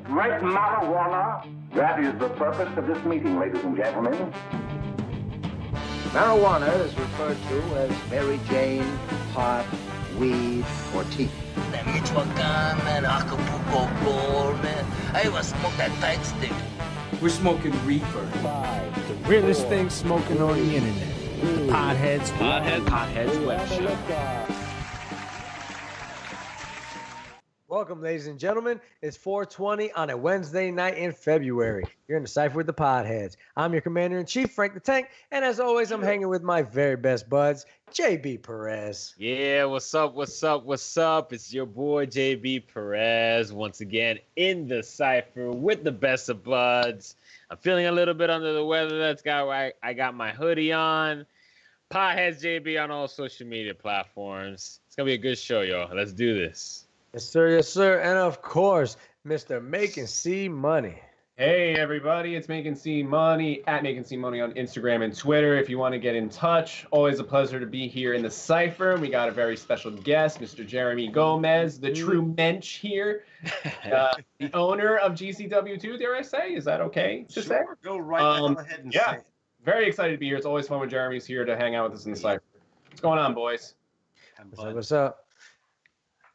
Right marijuana, that is the purpose of this meeting, ladies and gentlemen. Marijuana is referred to as Mary Jane, pot, weed, or tea. That Michoacan, man, Acapulco Gold, man. I was smoke that tight stick. We're smoking reefer. The realest thing smoking on the internet. The Podheads Web Show. Welcome, ladies and gentlemen. It's 4:20 on a Wednesday night in February. You're in the Cipher with the Podheads. I'm your Commander-in-Chief, Frank the Tank, and as always, I'm hanging with my very best buds, JB Perez. Yeah, what's up? It's your boy, JB Perez, once again in the Cipher with the best of buds. I'm feeling a little bit under the weather. That's why I got my hoodie on. Podheads JB on all social media platforms. It's going to be a good show, y'all. Let's do this. Yes, sir. Yes, sir. And of course, Mr. Making C Money. Hey, everybody. It's Making C Money at Making C Money on Instagram and Twitter. If you want to get in touch, always a pleasure to be here in the Cipher. We got a very special guest, Mr. Jeremy Gomez, the true mensch here, the owner of GCW2, dare I say? Is that okay to say? Go right ahead and say it. Very excited to be here. It's always fun when Jeremy's here to hang out with us in the Cipher. What's going on, boys? What's up?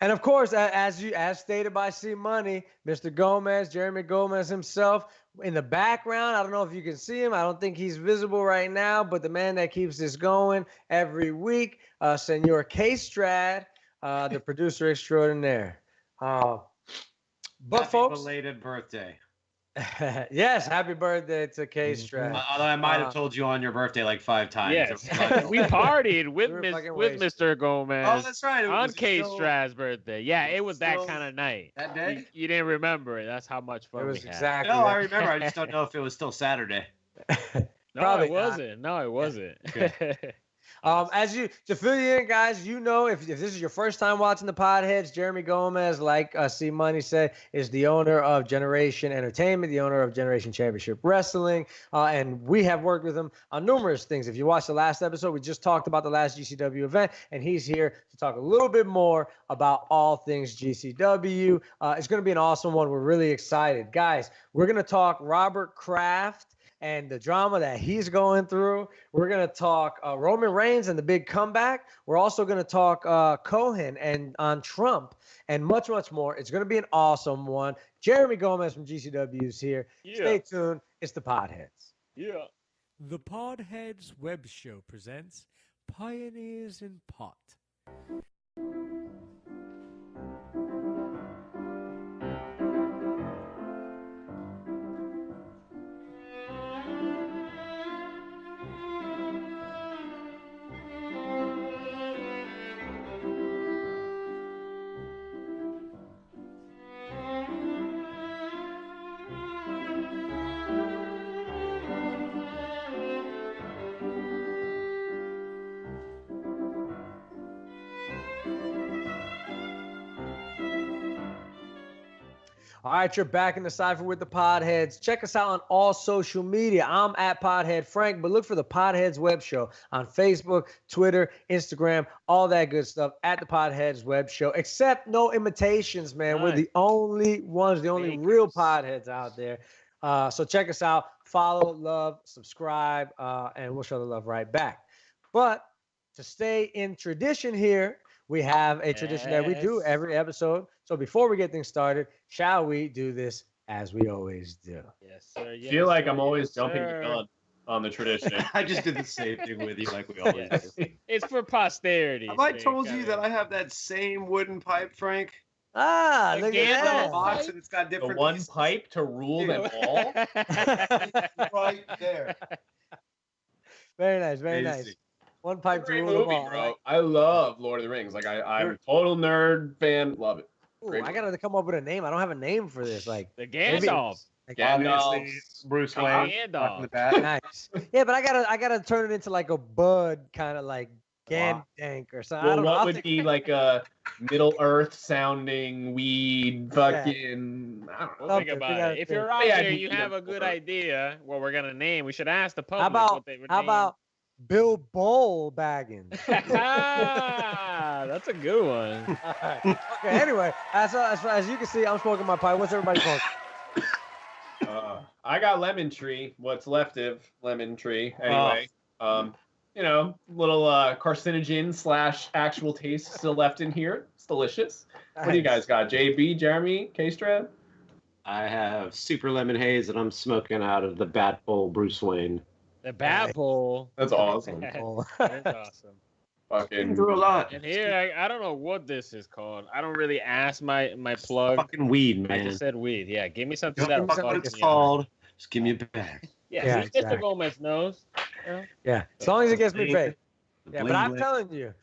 And of course, as stated by C Money, Mr. Gomez, Jeremy Gomez himself, in the background. I don't know if you can see him. I don't think he's visible right now, but the man that keeps this going every week, Senor Kstrad, the producer extraordinaire. But Happy folks, belated birthday. yes, happy birthday to Kstrad. Although I might have told you on your birthday like 5 times. Yes, we partied with wasted. Mr. Gomez. Oh, that's right. On Kstrad's birthday. Yeah, it was that kind of night. That day? You didn't remember it. That's how much fun It was we had. exactly. No, that. I remember. I just don't know if it was still Saturday. No, Probably it wasn't. No, it wasn't. To fill you in, guys, you know, if this is your first time watching the Podheads, Jeremy Gomez, like C Money said, is the owner of Generation Entertainment, the owner of Generation Championship Wrestling, and we have worked with him on numerous things. If you watched the last episode, we just talked about the last GCW event, and he's here to talk a little bit more about all things GCW. It's going to be an awesome one. We're really excited. Guys, we're going to talk Robert Kraft and the drama that he's going through. We're going to talk Roman Reigns and the big comeback. We're also going to talk Cohen and on Trump and much, much more. It's going to be an awesome one. Jeremy Gomez from GCW is here. Yeah. Stay tuned. It's the Podheads. Yeah. The Podheads Web Show presents Pioneers in Pot. All right, you're back in the Cipher with the Podheads. Check us out on all social media. I'm at Podhead Frank, but look for the Podheads Web Show on Facebook, Twitter, Instagram, all that good stuff at the Podheads Web Show, except no imitations, man. We're the only ones, the only real Podheads out there. So check us out. Follow, love, subscribe, and we'll show the love right back. But to stay in tradition here, we have a tradition that we do every episode. So before we get things started, shall we do this as we always do? Yes, sir. Yes, I feel like I'm sir. always Yes, jumping the sir. gun on the tradition. I just did the same thing with you like we always do. It's for posterity. Have I told you that I have that same wooden pipe, Frank? Ah, look Again, at It's got a that. box and it's got The different one pieces. pipe to rule them all. right there. Very nice, very Crazy. nice. One pipe to Great rule them movie, all. bro. I love Lord of the Rings. Like I'm a total nerd fan. Love it. Ooh, Great I gotta come up with a name. I don't have a name for this. Like The Gandalf. Gandalf. Bruce Wayne. Right from the Gandalf. bat. nice. Yeah, but I gotta turn it into like a bud kind of like Gandank or something. I Well, don't know. what I'll would think- be like a Middle Earth sounding weed fucking? I don't know. Well, think Something, about we gotta it. If think. you're out Yeah, there, I you think have a that's good more. idea what we're gonna name. We should ask the public How what they would about name. Bill Bull Baggins? That's a good one. Okay, anyway, as you can see, I'm smoking my pipe. What's everybody smoking? I got lemon tree. What's left of lemon tree, anyway. Little carcinogen / actual taste still left in here. It's delicious. What do you guys got? JB, Jeremy, Kstrad? I have super lemon haze, and I'm smoking out of the Bat Bowl Bruce Wayne. The Bat Bowl. That's awesome. That's awesome. Fucking through a lot. And here, I don't know what this is called. I don't really ask my plug. Fucking weed, man. I just said weed. Yeah, give me something Don't that know what it's fucks me called. up. Just give me a bag. Yeah, exactly. Mr. Gomez knows. Yeah, as long as it gets me paid. Yeah, Bling, but I'm bling. telling you,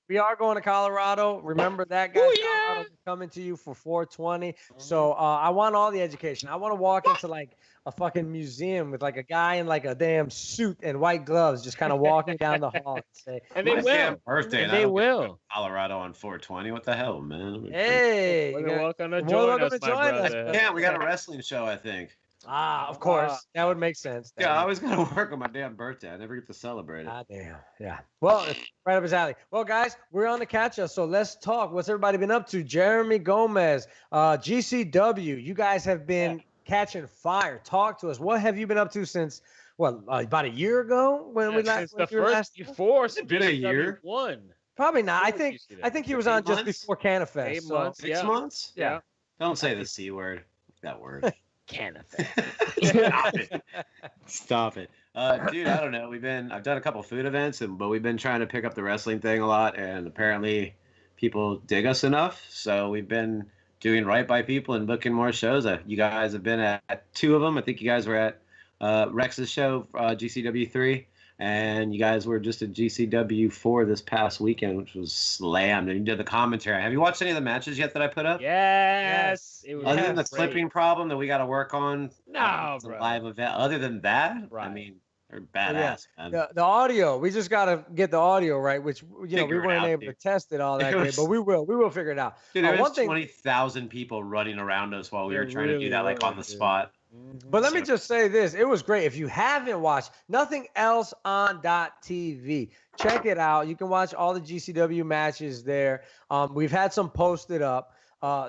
we are going to Colorado. Remember that, guys? Colorado's coming to you for 420. So I want all the education. I want to walk into like a fucking museum with like a guy in like a damn suit and white gloves, just kind of walking down the hall and say, And they My will. damn birthday. And and I they don't get to will. go to Colorado on 420. What the hell, man? "Hey, You're you know, welcome to you're join welcome us, to my join us." brother. Yeah, we got a wrestling show, I think. Of course, that would make sense. Yeah, I always gotta work on my damn birthday. I never get to celebrate it. Ah, damn. Yeah. Well, it's right up his alley. Well, guys, we're on the catch us, so let's talk. What's everybody been up to? Jeremy Gomez, GCW. You guys have been catching fire. Talk to us. What have you been up to since? What, about a year ago when we last? Since the when you were last- first force, It's been a year. One. Probably not. I Of think course he was on 8 just months? before CannaFest. 8 so- months. 6 Yeah. months? Yeah. Don't say the C word. That word. Canada. Stop it. Stop it. Dude, I don't know. I've done a couple food events, but we've been trying to pick up the wrestling thing a lot, and apparently people dig us enough. So we've been doing right by people and booking more shows. You guys have been at 2 of them. I think you guys were at Rex's show, GCW 3, and you guys were just at GCW 4 this past weekend, which was slammed. And you did the commentary. Have you watched any of the matches yet that I put up? Yes. It was Other than the great. clipping problem that we got to work on, No, it's a bro. live event. Other than that, I Right. mean, they're badass, man. The audio, we just got to get the audio right, which, we Figure it weren't out, able dude. to test it all that It great, was- but we will figure it out. Dude, there one was thing, 20,000 people running around us while we There were trying to really do that, like were, on the dude. spot. but let me So- just say this. It was great. If you haven't watched nothing else on .tv, check it out. You can watch all the GCW matches there. We've had some posted up.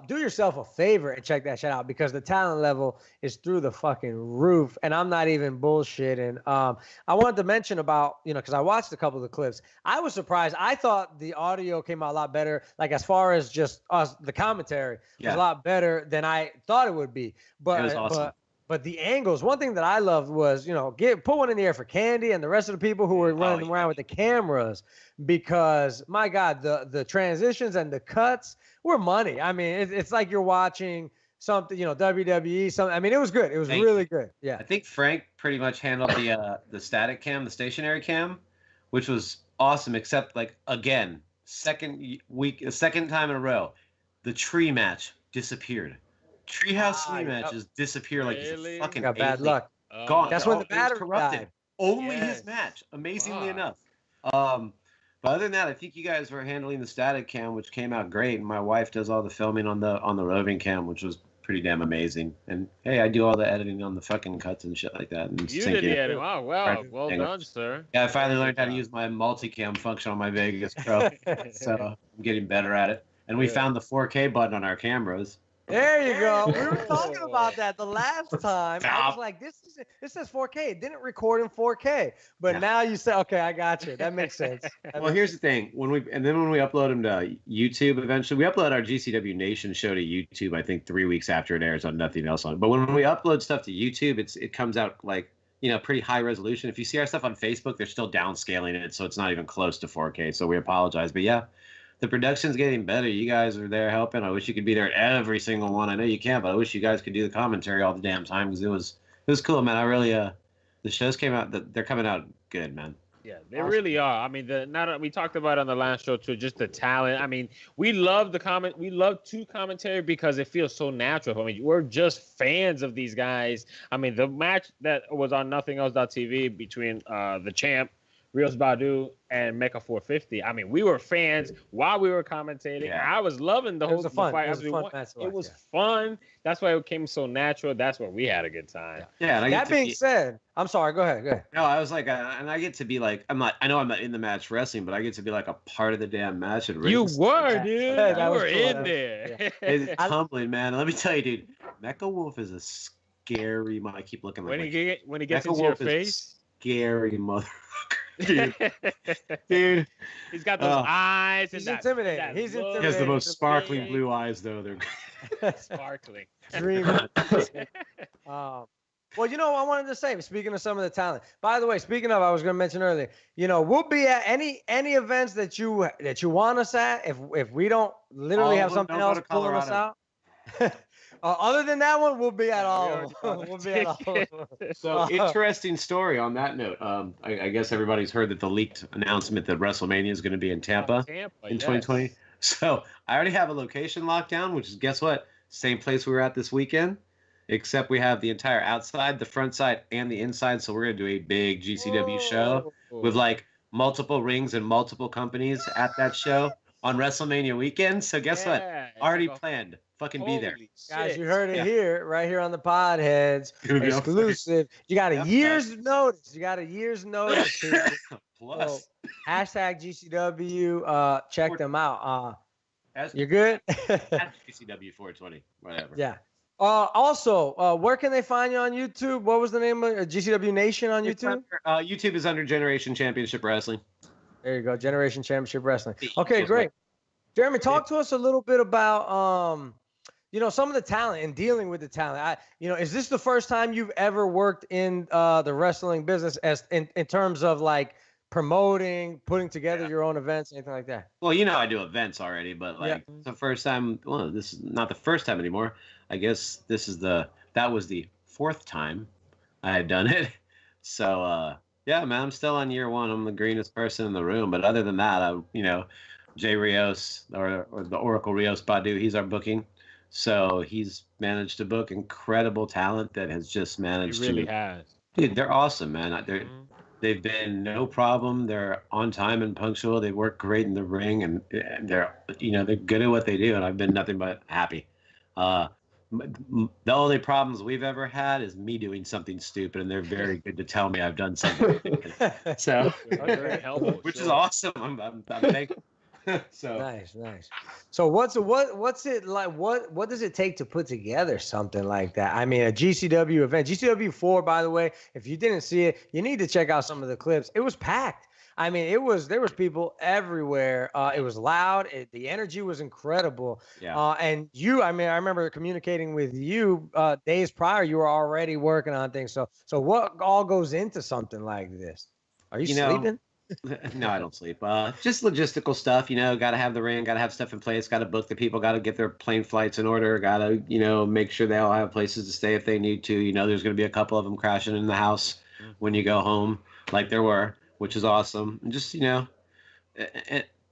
Do yourself a favor and check that shit out because the talent level is through the fucking roof. And I'm not even bullshitting. I wanted to mention about, because I watched a couple of the clips. I was surprised. I thought the audio came out a lot better. Like as far as just us, the commentary was Yeah. a lot better than I thought it would be. But It was awesome. But the angles, one thing that I loved was, put one in the air for Candy and the rest of the people who were running yeah. around with the cameras because, my God, the transitions and the cuts were money. I mean, it's like you're watching something, WWE, something. I mean, it was good. It was Thank really you. good. Yeah. I think Frank pretty much handled the static cam, the stationary cam, which was awesome, except like, again, second time in a row, the tree match disappeared. Treehouse tree matches disappear like he's Really? a fucking Got bad alien. luck. Gone. That's when the It was battery corrupted. died. Only Yes. his match, amazingly Fuck. enough. But other than that, I think you guys were handling the static cam, which came out great. And my wife does all the filming on the roving cam, which was pretty damn amazing. And hey, I do all the editing on the fucking cuts and shit like that. And You syncing did it. the edit. Wow, well Hang on. done, sir. Yeah, I finally learned how to use my multicam function on my Vegas Pro, so I'm getting better at it. And we Good. found the 4K button on our cameras. There you go. We were talking about that the last time. I Stop. was like, this says 4K. It didn't record in 4K. But Yeah. now you say, okay, I got you. That makes sense. Well, here's the thing: when we upload them to YouTube, eventually we upload our GCW Nation show to YouTube. I think 3 weeks after it airs on nothing else on. But when we upload stuff to YouTube, it comes out like pretty high resolution. If you see our stuff on Facebook, they're still downscaling it, so it's not even close to 4K. So we apologize, but yeah. The production's getting better. You guys are there helping. I wish you could be there at every single one. I know you can't, but I wish you guys could do the commentary all the damn time because it was cool, man. I really the shows came out. They're coming out good, man. Yeah, they really are. I mean, we talked about it on the last show too, just the talent. I mean, we love to commentary because it feels so natural. I mean, we're just fans of these guys. I mean, the match that was on Nothing Else.tv between the champ, Rios Badu, and Mecha 450. I mean, we were fans while we were commentating. Yeah. I was loving the It whole was a fun- fight. it was a fun match to It watch, was yeah. fun. That's why it came so natural. That's why we had a good time. Yeah. And I get That to being be- said, I'm sorry. Go ahead. No, I was like, and I get to be like, I know I'm not in the match wrestling, but I get to be like a part of the damn match. And You were, Yeah. dude. That You was were cool. in there. It's humbling, man. And let me tell you, dude, Mecha Wolf is a scary. I keep looking like when he gets Michael into your Wolf is face. Scary mother. Dude. He's got those eyes. He's and intimidating. that He's look. intimidating. He has the most sparkling blue eyes, though. They're sparkling. Dreaming. Well, you know, I wanted to say, speaking of some of the talent. By the way, speaking of, I was going to mention earlier. You know, we'll be at any events that you want us at. If we don't literally have something else pulling us out. Other than that one, we'll be at all of them. We'll be at all of them. So, interesting story on that note. I guess everybody's heard that the leaked announcement that WrestleMania is going to be in Tampa in 2020. So, I already have a location locked down, which is, guess what? Same place we were at this weekend, except we have the entire outside, the front side, and the inside. So, we're going to do a big GCW show with like multiple rings and multiple companies at that show on WrestleMania weekend. So, guess what? Already planned. Fucking be there. Guys, you heard it here, right here on the Podheads. Exclusive. You got a year's notice. You got a year's notice. Plus. So, hashtag GCW. Check them out. You're good? GCW 420. Whatever. Yeah. Also, where can they find you on YouTube? What was the name of GCW Nation on YouTube? YouTube is under Generation Championship Wrestling. There you go. Generation Championship Wrestling. Okay, great. Jeremy, talk to us a little bit about you know, some of the talent and dealing with the talent. You know, is this the first time you've ever worked in the wrestling business as in terms of like promoting, putting together your own events, anything like that? Well, you know, I do events already, but like it's the first time. Well, this is not the first time anymore. I guess that was the fourth time I had done it. So yeah, man, I'm still on year one. I'm the greenest person in the room, but other than that, you know, Jay Rios or the Oracle Rios Badu, he's our booking. So he's managed to book incredible talent that has just managed He really has. Dude, they're awesome, man. They've been no problem. They're on time and punctual. They work great in the ring, and they're good at what they do. And I've been nothing but happy. The only problems we've ever had is me doing something stupid, and they're very good to tell me I've done something. So, which is awesome. I'm thankful. So nice. So what's it like? What does it take to put together something like that? I mean, a GCW event, GCW 4, by the way. If you didn't see it, you need to check out some of the clips. It was packed. I mean, there was people everywhere. It was loud. The energy was incredible. Yeah. And I remember communicating with you days prior. You were already working on things. So what all goes into something like this? Are you sleeping? No, I don't sleep. Just logistical stuff, you know, got to have the ring, got to have stuff in place, got to book the people, got to get their plane flights in order, got to, you know, make sure they all have places to stay if they need to. You know, there's going to be a couple of them crashing in the house when you go home, like there were, which is awesome. And just, you know,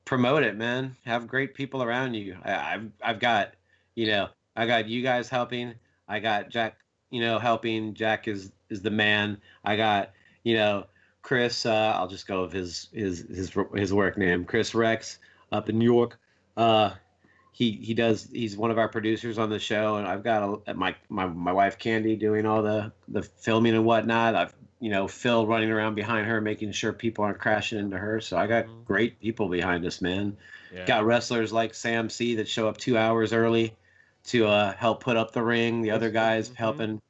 promote it, man. Have great people around you. I've got, you know, I got you guys helping. I got Jack, you know, helping. Jack is the man. I got, you know, Chris, I'll just go with his work name, Chris Rex, up in New York. He's one of our producers on the show, and I've got my wife Candy doing all the filming and whatnot. I've, you know, Phil running around behind her, making sure people aren't crashing into her. So I got great people behind us, man. Yeah. Got wrestlers like Sam C that show up 2 hours early to help put up the ring. The other guys helping.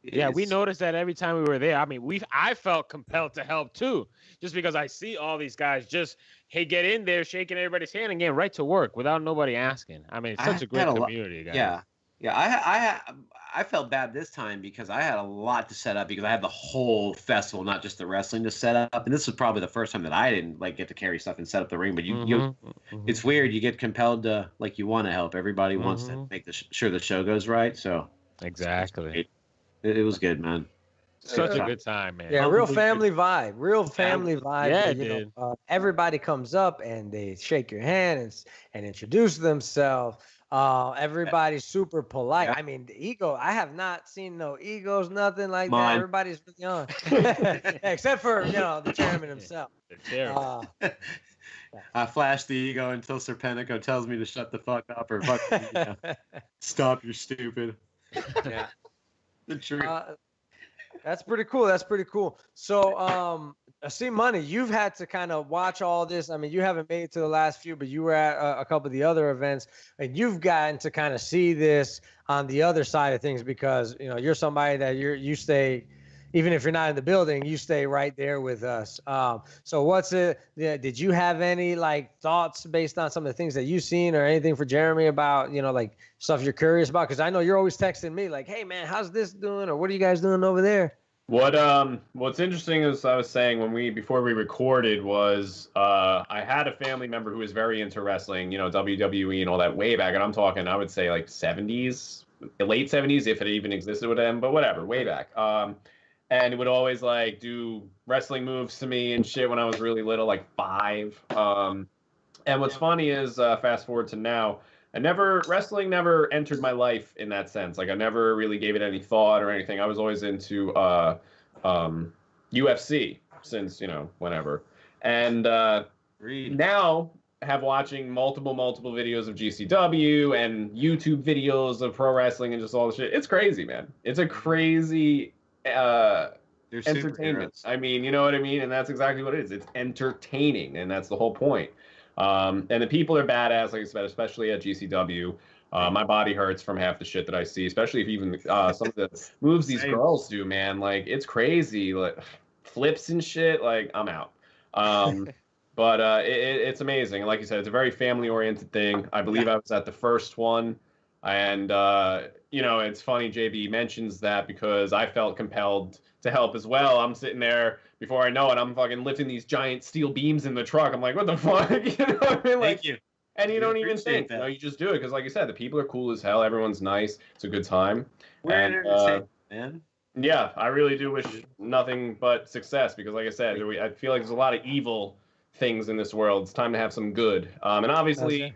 Yeah, we noticed that every time we were there. I mean, I felt compelled to help too, just because I see all these guys just, hey, get in there, shaking everybody's hand and getting right to work without nobody asking. I mean, it's such a great community, guys. Yeah. I felt bad this time because I had a lot to set up because I had the whole festival, not just the wrestling, to set up. And this was probably the first time that I didn't like get to carry stuff and set up the ring. But it's weird. You get compelled to, like, you want to help. Everybody wants to make sure the show goes right. So exactly. It was good, man. Such a good time, man. Yeah, real family vibe. Real family vibe. Yeah, you know, everybody comes up and they shake your hand and introduce themselves. Everybody's super polite. I mean, the ego, I have not seen no egos, nothing like that. Everybody's really on. Except for, you know, the chairman himself. The chairman. I flash the ego until Serpentico tells me to shut the fuck up or fuck you know, stop, you're stupid. Yeah. The truth. That's pretty cool. So See, Money, you've had to kind of watch all this. I mean, you haven't made it to the last few, but you were at a couple of the other events, and you've gotten to kind of see this on the other side of things because, you know, you're somebody that you stay, even if you're not in the building, you stay right there with us. So what's it? Yeah, did you have any like thoughts based on some of the things that you've seen or anything for Jeremy about, you know, like stuff you're curious about? Because I know you're always texting me like, hey, man, how's this doing? Or what are you guys doing over there? What's interesting is I was saying before we recorded was I had a family member who was very into wrestling, you know, WWE and all that way back, and I'm talking I would say like 70s, late 70s if it even existed with them, but whatever, way back. And it would always like do wrestling moves to me and shit when I was really little, like 5. And what's funny is fast forward to now. Wrestling never entered my life in that sense. Like I never really gave it any thought or anything. I was always into UFC since, you know, whenever. And now have watching multiple videos of GCW and YouTube videos of pro wrestling and just all the shit. It's crazy, man. It's a crazy entertainment. I mean, you know what I mean? And that's exactly what it is. It's entertaining, and that's the whole point. And the people are badass, like I said, especially at GCW. My body hurts from half the shit that I see, especially if even some of the moves these girls do, man. Like, it's crazy. Like, flips and shit. Like, I'm out. But it's amazing. Like you said, it's a very family-oriented thing. I believe I was at the first one. And, you know, it's funny JB mentions that because I felt compelled to help as well. I'm sitting there, before I know it, I'm fucking lifting these giant steel beams in the truck. I'm like, what the fuck? You know what I mean? Like, Thank you. And you don't even think. You know, you just do it because, like you said, the people are cool as hell. Everyone's nice. It's a good time. Man. Yeah, I really do wish nothing but success because, like I said, I feel like there's a lot of evil things in this world. It's time to have some good. And obviously,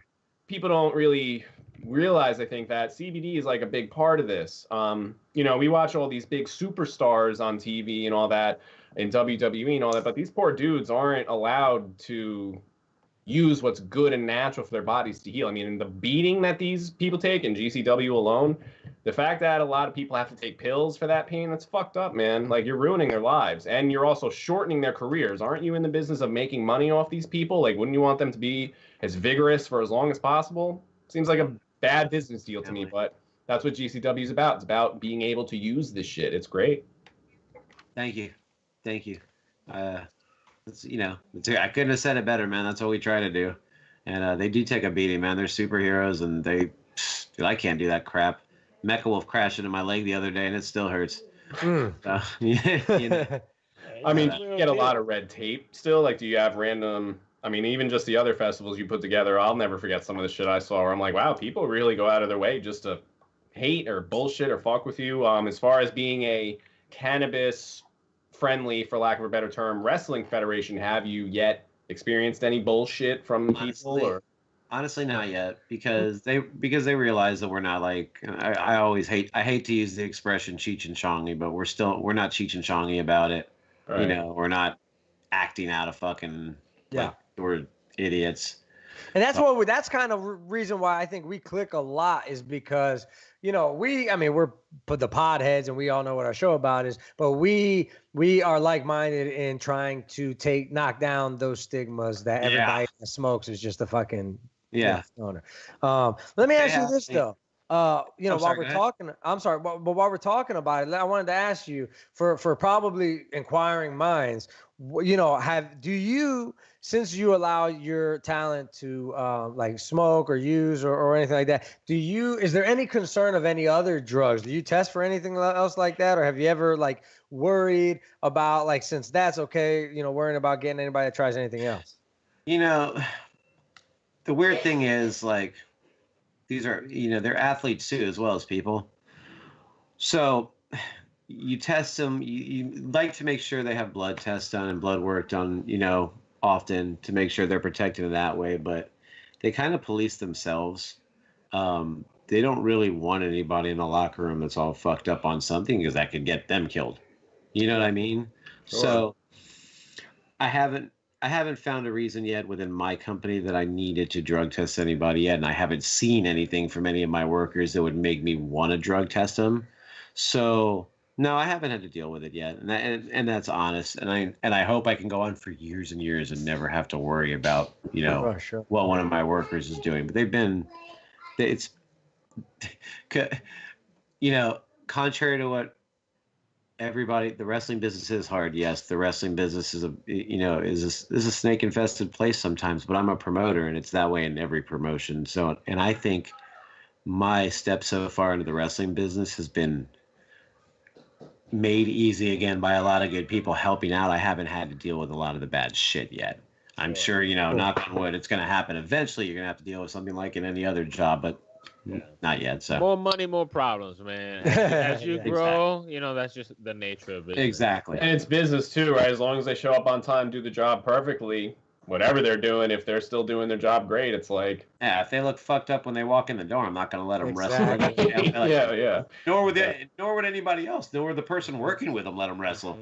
people don't really realize, I think, that CBD is like a big part of this. You know, we watch all these big superstars on TV and all that, in WWE and all that, but these poor dudes aren't allowed to use what's good and natural for their bodies to heal. I mean, the beating that these people take in GCW alone, the fact that a lot of people have to take pills for that pain, that's fucked up, man. Like, you're ruining their lives, and you're also shortening their careers. Aren't you in the business of making money off these people? Like, wouldn't you want them to be as vigorous for as long as possible? Seems like a bad business deal to me, but that's what GCW is about. It's about being able to use this shit. It's great. Thank you. You know, I couldn't have said it better, man. That's what we try to do. And they do take a beating, man. They're superheroes, and dude, I can't do that crap. Mecha Wolf crashed into my leg the other day, and it still hurts. You know. I mean, do you get a lot of red tape still? Like, do you have random... I mean, even just the other festivals you put together, I'll never forget some of the shit I saw where I'm like, wow, people really go out of their way just to hate or bullshit or fuck with you. As far as being a cannabis-friendly, for lack of a better term, wrestling federation, have you yet experienced any bullshit from people? Or? Honestly, not yet, because they realize that we're not like, I hate to use the expression Cheech and Chongy, but we're not Cheech and Chongy about it. Right. You know, we're not acting out a fucking... Like, we're idiots. And that's that's kind of reason why I think we click a lot, is because, you know, we're the Podheads and we all know what our show about is, but we are like-minded in trying to knock down those stigmas that everybody that smokes is just a fucking stoner. Let me ask you this though. You know, while we're talking about it, I wanted to ask you for probably inquiring minds, you know, since you allow your talent to like smoke or use or anything like that, is there any concern of any other drugs? Do you test for anything else like that? Or have you ever like worried about, like, since that's okay, you know, worrying about getting anybody that tries anything else? You know, the weird thing is, like, these are, you know, they're athletes too, as well as people. So you test them, you like to make sure they have blood tests done and blood work done, you know, often to make sure they're protected in that way, but they kind of police themselves. They don't really want anybody in the locker room that's all fucked up on something, because that could get them killed. You know what I mean? Sure. So I haven't found a reason yet within my company that I needed to drug test anybody yet, and I haven't seen anything from any of my workers that would make me want to drug test them. So No, I haven't had to deal with it yet, and that's honest. And I hope I can go on for years and years and never have to worry about Sure. what one of my workers is doing. But it's contrary to what the wrestling business is hard. Yes, the wrestling business is a snake infested place sometimes. But I'm a promoter, and it's that way in every promotion. So, and I think my step so far into the wrestling business has been made easy again by a lot of good people helping out. I haven't had to deal with a lot of the bad shit yet. I'm sure, knock on wood, it's going to happen. Eventually, you're going to have to deal with something like in any other job, but not yet. So more money, more problems, man. As you grow, that's just the nature of it. Exactly. And it's business too, right? As long as they show up on time, do the job perfectly, whatever they're doing, if they're still doing their job great, it's like, yeah, if they look fucked up when they walk in the door, I'm not going to let them wrestle. Yeah. Nor would anybody else. Nor would the person working with them let them wrestle.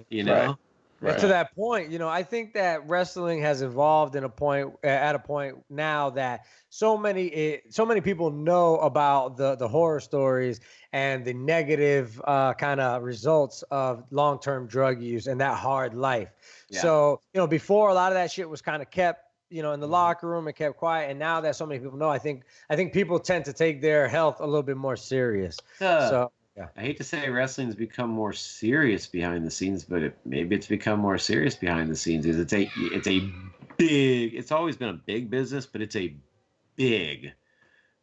Right. To that point, I think that wrestling has evolved at a point now that so many people know about the horror stories and the negative kind of results of long-term drug use and that hard life. Yeah. So, before a lot of that shit was kind of kept, in the locker room and kept quiet. And now that so many people know, I think people tend to take their health a little bit more serious. So. Yeah. I hate to say wrestling's become more serious behind the scenes, but maybe it's become more serious behind the scenes. It's always been a big business, but it's a big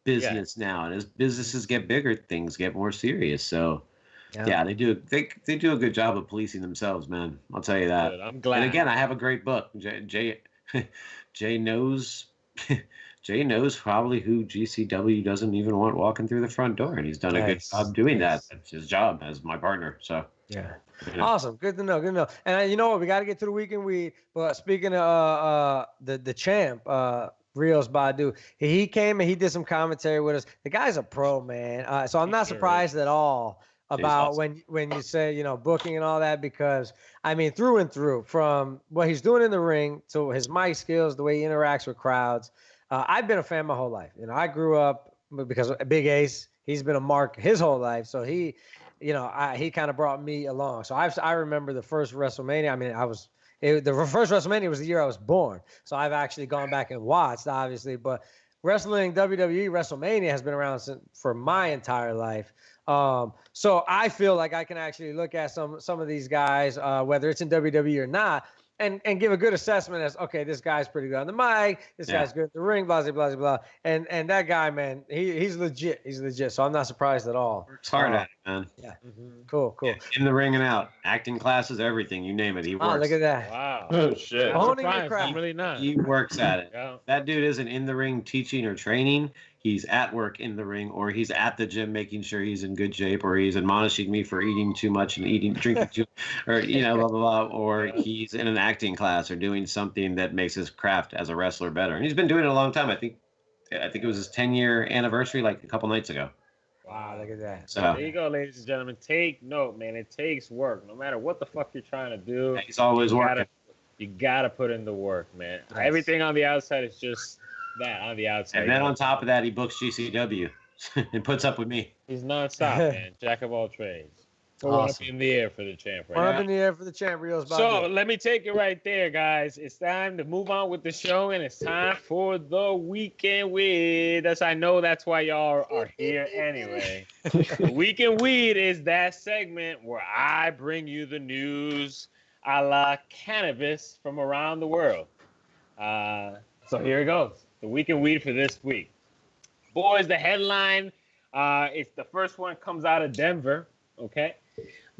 business now. And as businesses get bigger, things get more serious. So they do a good job of policing themselves, man. I'll tell you that. Good. I'm glad. And again, I have a great book. Jay knows. Jay knows probably who GCW doesn't even want walking through the front door, and he's done a good job doing that. That's his job as my partner. So awesome, good to know. And you know what? We got to get to the weekend weed. But speaking of the champ, Rios Badu, he came and he did some commentary with us. The guy's a pro, man. So I'm not surprised at all about when you say booking and all that, because I mean through and through, from what he's doing in the ring to his mic skills, the way he interacts with crowds. I've been a fan my whole life. I grew up because of Big Ace. He's been a mark his whole life. So he kind of brought me along. So I remember the first WrestleMania. I mean, the first WrestleMania was the year I was born. So I've actually gone back and watched, obviously. But wrestling, WWE WrestleMania has been around for my entire life. So I feel like I can actually look at some of these guys, whether it's in WWE or not, and give a good assessment as, okay, this guy's pretty good on the mic, this guy's good in the ring, blah, blah, blah, blah. And that guy, man, he's legit. He's legit. So I'm not surprised at all. Works hard at it, man. Yeah. Cool. Yeah, in the ring and out. Acting classes, everything. You name it. He works. Oh, look at that. Wow. Oh, shit. Honing your craft. I'm really not. He works at it. Yeah. That dude isn't in the ring teaching or training. He's at work in the ring, or he's at the gym making sure he's in good shape, or he's admonishing me for eating too much and drinking too, or blah blah blah, or he's in an acting class or doing something that makes his craft as a wrestler better. And he's been doing it a long time. I think it was his 10-year anniversary like a couple nights ago. Wow, look at that. So there you go, ladies and gentlemen. Take note, man. It takes work. No matter what the fuck you're trying to do, he's always working. You gotta put in the work, man. Nice. Everything on the outside is just that on the outside. And then on top of that, he books GCW and puts up with me. He's nonstop, man. Jack of all trades. So awesome. One up in the air for the champ right now. One up in the air for the champ, Rios Badu. So let me take it right there, guys. It's time to move on with the show, and it's time for the weekend weed. I know that's why y'all are here anyway. The weekend weed is that segment where I bring you the news a la cannabis from around the world. So here it goes. The weekend weed for this week. Boys, the headline, it's the first one comes out of Denver, okay?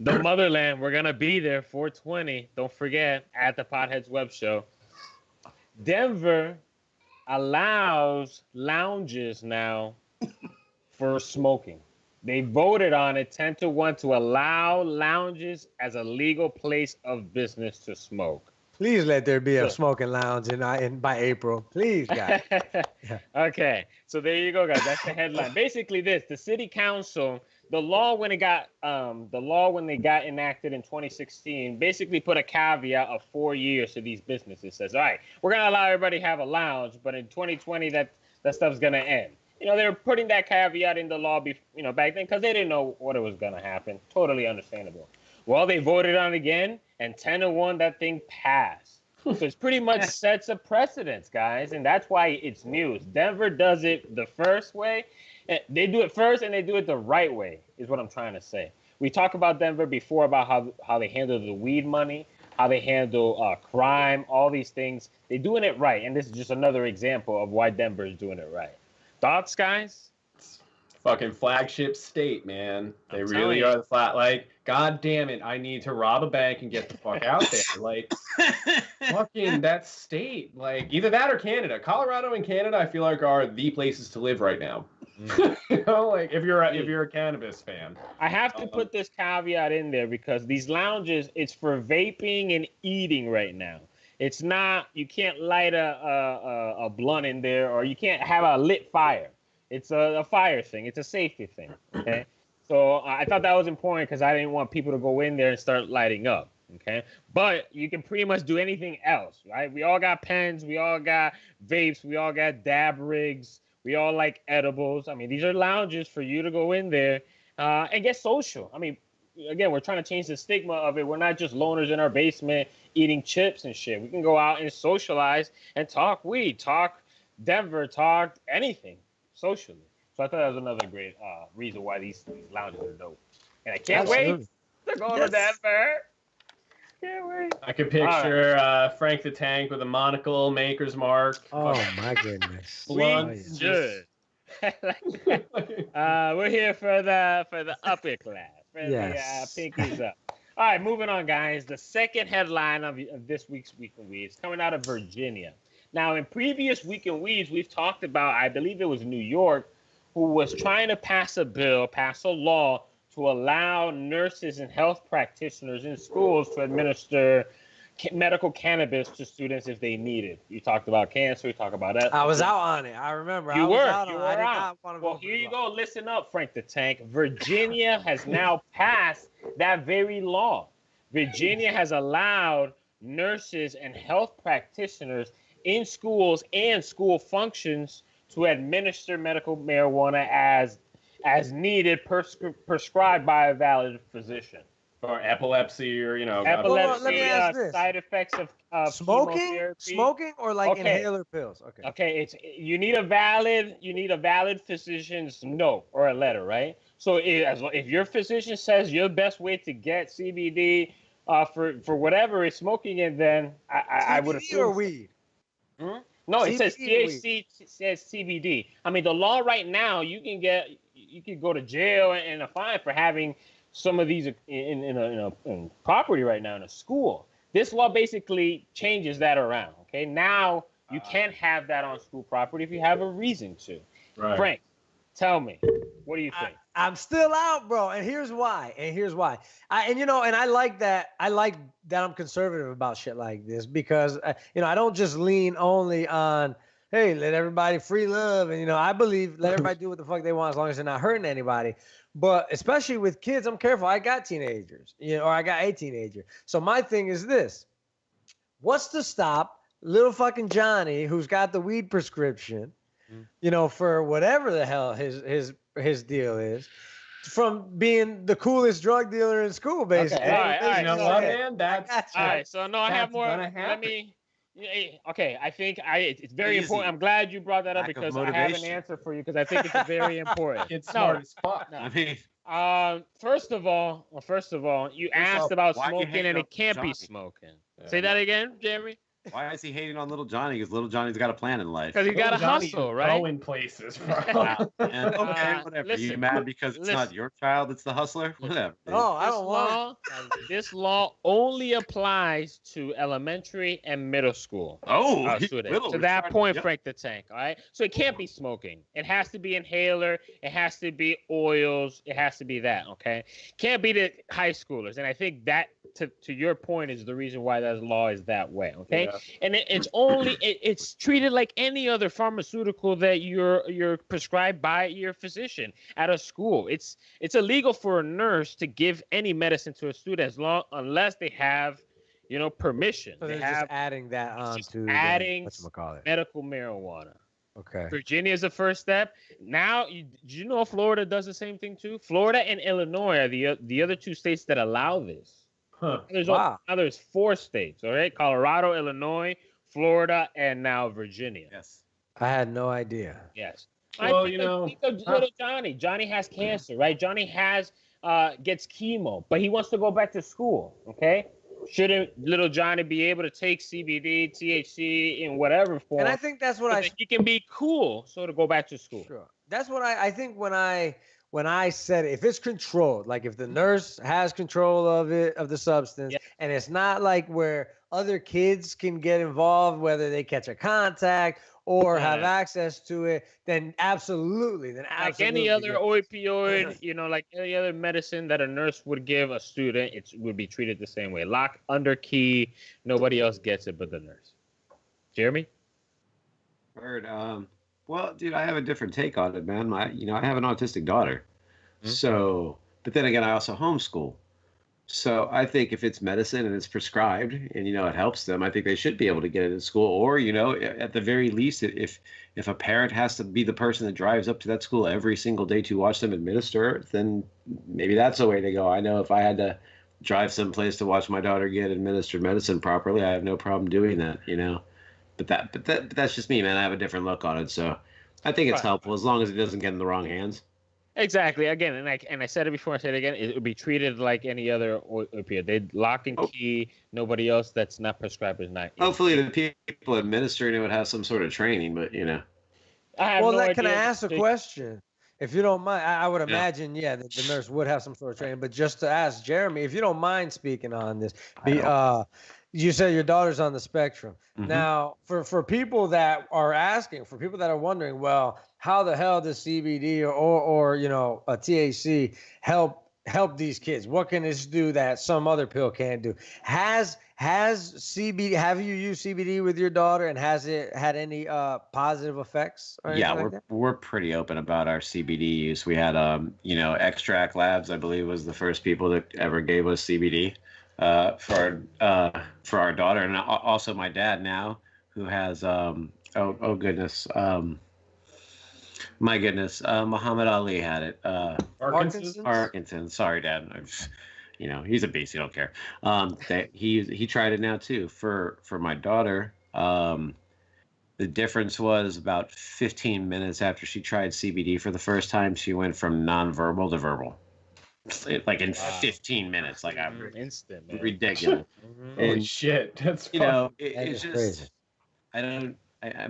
The motherland, we're going to be there 420. Don't forget, at the Podheads web show. Denver allows lounges now for smoking. They voted on it 10-1 to allow lounges as a legal place of business to smoke. Please let there be a smoking lounge by April. Please, guys. Okay, so there you go, guys. That's the headline. Basically, the city council, the law when they got enacted in 2016, basically put a caveat of 4 years to these businesses. Says, all right, we're gonna allow everybody to have a lounge, but in 2020 that stuff's gonna end. they were putting that caveat in the law, back then because they didn't know what it was gonna happen. Totally understandable. Well, they voted on it again, and 10-1, that thing passed. So it's pretty much sets a precedence, guys, and that's why it's news. Denver does it the first way. They do it first, and they do it the right way, is what I'm trying to say. We talked about Denver before about how they handle the weed money, how they handle crime, all these things. They're doing it right, and this is just another example of why Denver is doing it right. Thoughts, guys? Fucking flagship state, man. They really are the flat. Like, god damn it, I need to rob a bank and get the fuck out there. Like, fucking that state. Like, either that or Canada. Colorado and Canada, I feel like, are the places to live right now. Like if you're a cannabis fan. I have to put this caveat in there because these lounges, it's for vaping and eating right now. It's not, you can't light a blunt in there, or you can't have a lit fire. It's a fire thing. It's a safety thing. Okay. So I thought that was important because I didn't want people to go in there and start lighting up. Okay. But you can pretty much do anything else, right? We all got pens. We all got vapes. We all got dab rigs. We all like edibles. I mean, these are lounges for you to go in there and get social. I mean, again, we're trying to change the stigma of it. We're not just loners in our basement eating chips and shit. We can go out and socialize and talk weed, talk Denver, talk anything socially. So I thought that was another great reason why these lounges are dope. And I can't wait to go to Denver. Can't wait. I could picture Frank the Tank with a monocle, Maker's Mark. Oh my goodness. Sweet good. We're here for the upper class. For the pinkies up. All right, moving on, guys. The second headline of this week's Week in Weeds coming out of Virginia. Now, in previous Week in Weeds, we've talked about, I believe it was New York, who was trying to pass a law to allow nurses and health practitioners in schools to administer medical cannabis to students if they need it. You talked about cancer. We talked about that. I was out on it. I remember. You were. I did not want to Well, here you go. Listen up, Frank the Tank. Virginia has now passed that very law. Virginia has allowed nurses and health practitioners in schools and school functions to administer medical marijuana as needed, prescribed by a valid physician. For epilepsy or, let me ask this. Side effects of smoking or like inhaler pills. Okay, you need a valid physician's note or a letter, right? So if your physician says your best way to get CBD for whatever is smoking it, then I would assume. Or weed. No, it says THC. It says CBD. I mean, the law right now, you can go to jail and a fine for having some of these in property right now in a school. This law basically changes that around. Okay, now you can't have that on school property if you have a reason to. Right. Frank, tell me, what do you think? I'm still out, bro, and here's why. I like that. I like that I'm conservative about shit like this because I don't just lean only on, hey, let everybody free love, and I believe let everybody do what the fuck they want as long as they're not hurting anybody. But especially with kids, I'm careful. I got teenagers, or I got a teenager. So my thing is this: what's to stop little fucking Johnny, who's got the weed prescription, for whatever the hell his deal is, from being the coolest drug dealer in school, basically? Okay. All right. You know what, man? That's all right. So no, I have more. Let me. Okay, I think it's very important. I'm glad you brought that up because I have an answer for you because I think it's very important. It's smart as fuck. I mean, first of all, you asked about smoking and it can't be smoking. Say that again, Jeremy. Why is he hating on little Johnny? Because little Johnny's got a plan in life. Because he got to hustle, right? Going places, bro. And, okay, whatever. Listen, you mad because it's not your child that's the hustler? Whatever. Oh, I don't want this law only applies to elementary and middle school. Students. To that point, Frank the Tank. All right. So it can't be smoking. It has to be inhaler. It has to be oils. It has to be that. Okay. Can't be the high schoolers. And I think that, to your point, is the reason why that law is that way. Okay. Yeah. And it's treated like any other pharmaceutical that you're prescribed by your physician at a school. It's illegal for a nurse to give any medicine to a student unless they have, permission. So they're just adding that on to medical marijuana. Okay. Virginia is the first step. Now, do you know Florida does the same thing too? Florida and Illinois are the other two states that allow this. Huh. Wow. Now there's 4 states, all right? Colorado, Illinois, Florida, and now Virginia. Yes. I had no idea. Yes. Well, think of little Johnny. Johnny has cancer, right? Johnny gets chemo, but he wants to go back to school, okay? Shouldn't little Johnny be able to take CBD, THC in whatever form? And I think that's what he can be cool, so to go back to school. Sure. That's what I think when I said if it's controlled, like if the nurse has control of the substance, and it's not like where other kids can get involved, whether they catch a contact or have access to it, then absolutely. Like any other opioid, like any other medicine that a nurse would give a student, it would be treated the same way. Lock under key, nobody else gets it but the nurse. Jeremy? Word. Well, dude, I have a different take on it, man. I have an autistic daughter. Mm-hmm. So, but then again, I also homeschool. So I think if it's medicine and it's prescribed and, it helps them, I think they should be able to get it in school. Or, at the very least, if a parent has to be the person that drives up to that school every single day to watch them administer it, then maybe that's the way to go. I know if I had to drive someplace to watch my daughter get administered medicine properly, I have no problem doing that, But that's just me, man. I have a different look on it. So I think it's helpful as long as it doesn't get in the wrong hands. Exactly. Again, and I said it before, I said it again, it would be treated like any other opioid. They'd lock and key. Nobody else that's not prescribed is not. Hopefully the people administering it would have some sort of training, but, can I ask a question? If you don't mind, I would imagine, that the nurse would have some sort of training. But just to ask Jeremy, if you don't mind speaking on this, you said your daughter's on the spectrum. Mm-hmm. Now, for people that are asking, for people that are wondering, well, how the hell does CBD or a THC help these kids? What can this do that some other pill can't do? Has CBD? Have you used CBD with your daughter, and has it had any positive effects? We're pretty open about our CBD use. We had Extract Labs, I believe, was the first people that ever gave us CBD. For our daughter, and also my dad now, who has Muhammad Ali had it. Parkinson's. Sorry, Dad. He's a beast. He don't care. He tried it now too. For my daughter, the difference was about 15 minutes after she tried CBD for the first time, she went from nonverbal to verbal. Like in 15 minutes, like I'm instant, man. Ridiculous. Holy shit, that's it's just crazy. I'm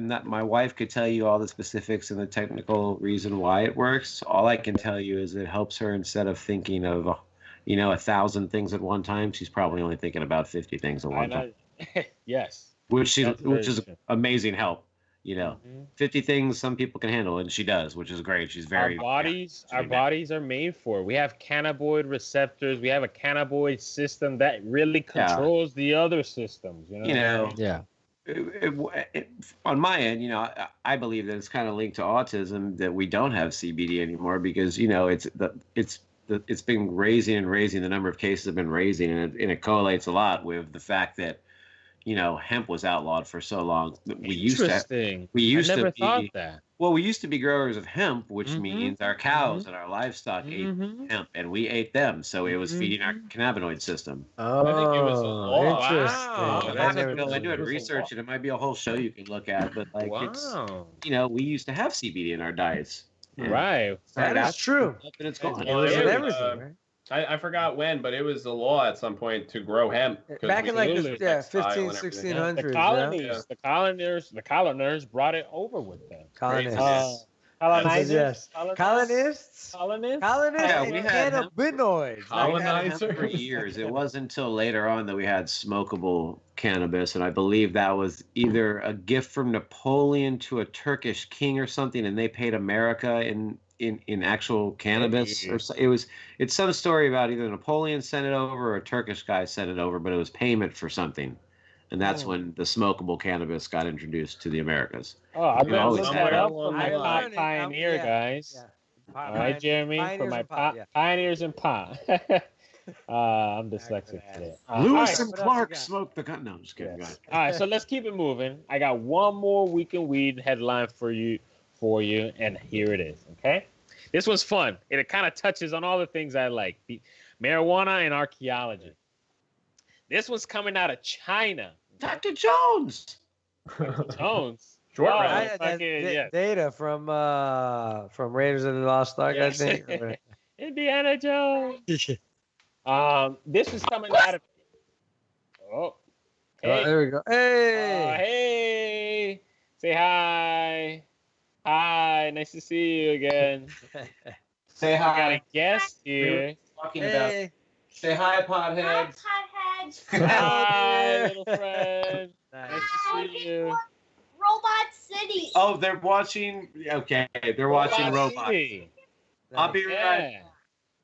not. My wife could tell you all the specifics and the technical reason why it works. All I can tell you is it helps her, instead of thinking of 1,000 things at one time, she's probably only thinking about 50 things at one time. Yes, which is amazing help. 50 things some people can handle, and she does, which is great. She's very. Our bodies are made for it. We have cannabinoid receptors. We have a cannabinoid system that really controls the other systems. On my end, I believe that it's kind of linked to autism that we don't have CBD anymore, because it's been raising. The number of cases have been raising, and it correlates a lot with the fact that hemp was outlawed for so long. We used to thought that. Well, we used to be growers of hemp, which means our cows and our livestock ate hemp, and we ate them. So it was feeding our cannabinoid system. Oh, I think it was a law. Interesting. Wow. I do research, and it might be a whole show you can look at. But it's we used to have CBD in our diets. Right. That is true. And it's gone. It was in everything, right? I forgot when, but it was the law at some point to grow hemp. Back in 1600s. The colonists brought it over with them. Colonists. Colonizers. Colonists. Yeah, we had cannabinoids. Colonizers. For years. It wasn't until later on that we had smokable cannabis, and I believe that was either a gift from Napoleon to a Turkish king or something, and they paid America in actual cannabis. It's some story about either Napoleon sent it over or a Turkish guy sent it over, but it was payment for something. And that's when the smokable cannabis got introduced to the Americas. Oh, I better look that up for my pioneer, guys. Yeah. All right, Jeremy, for my pioneers in pot. I'm dyslexic today. Lewis right, and what else you Clark got? smoked the gun. No, I'm just kidding. Yes. Go ahead. All right, so let's keep it moving. I got one more week in weed headline for you, and here it is. Okay, this one's fun. It kind of touches on all the things I like: marijuana and archaeology. This one's coming out of China. Dr. Jones. Jones. Short Oh, round. yes. Data from Raiders of the Lost Ark, Yes. I think. Indiana Jones. This is coming out of. Oh, hey. There we go. Hey. Hey. Say hi. Hi. Nice to see you again. Say I got a hi. guest here. Talking about. Hey. Say hi, Podheads. Hi, little friend. Nice. Nice to see you. Robot City. Oh, they're watching. Okay, they're watching Robot. City. I'll be right. Yeah.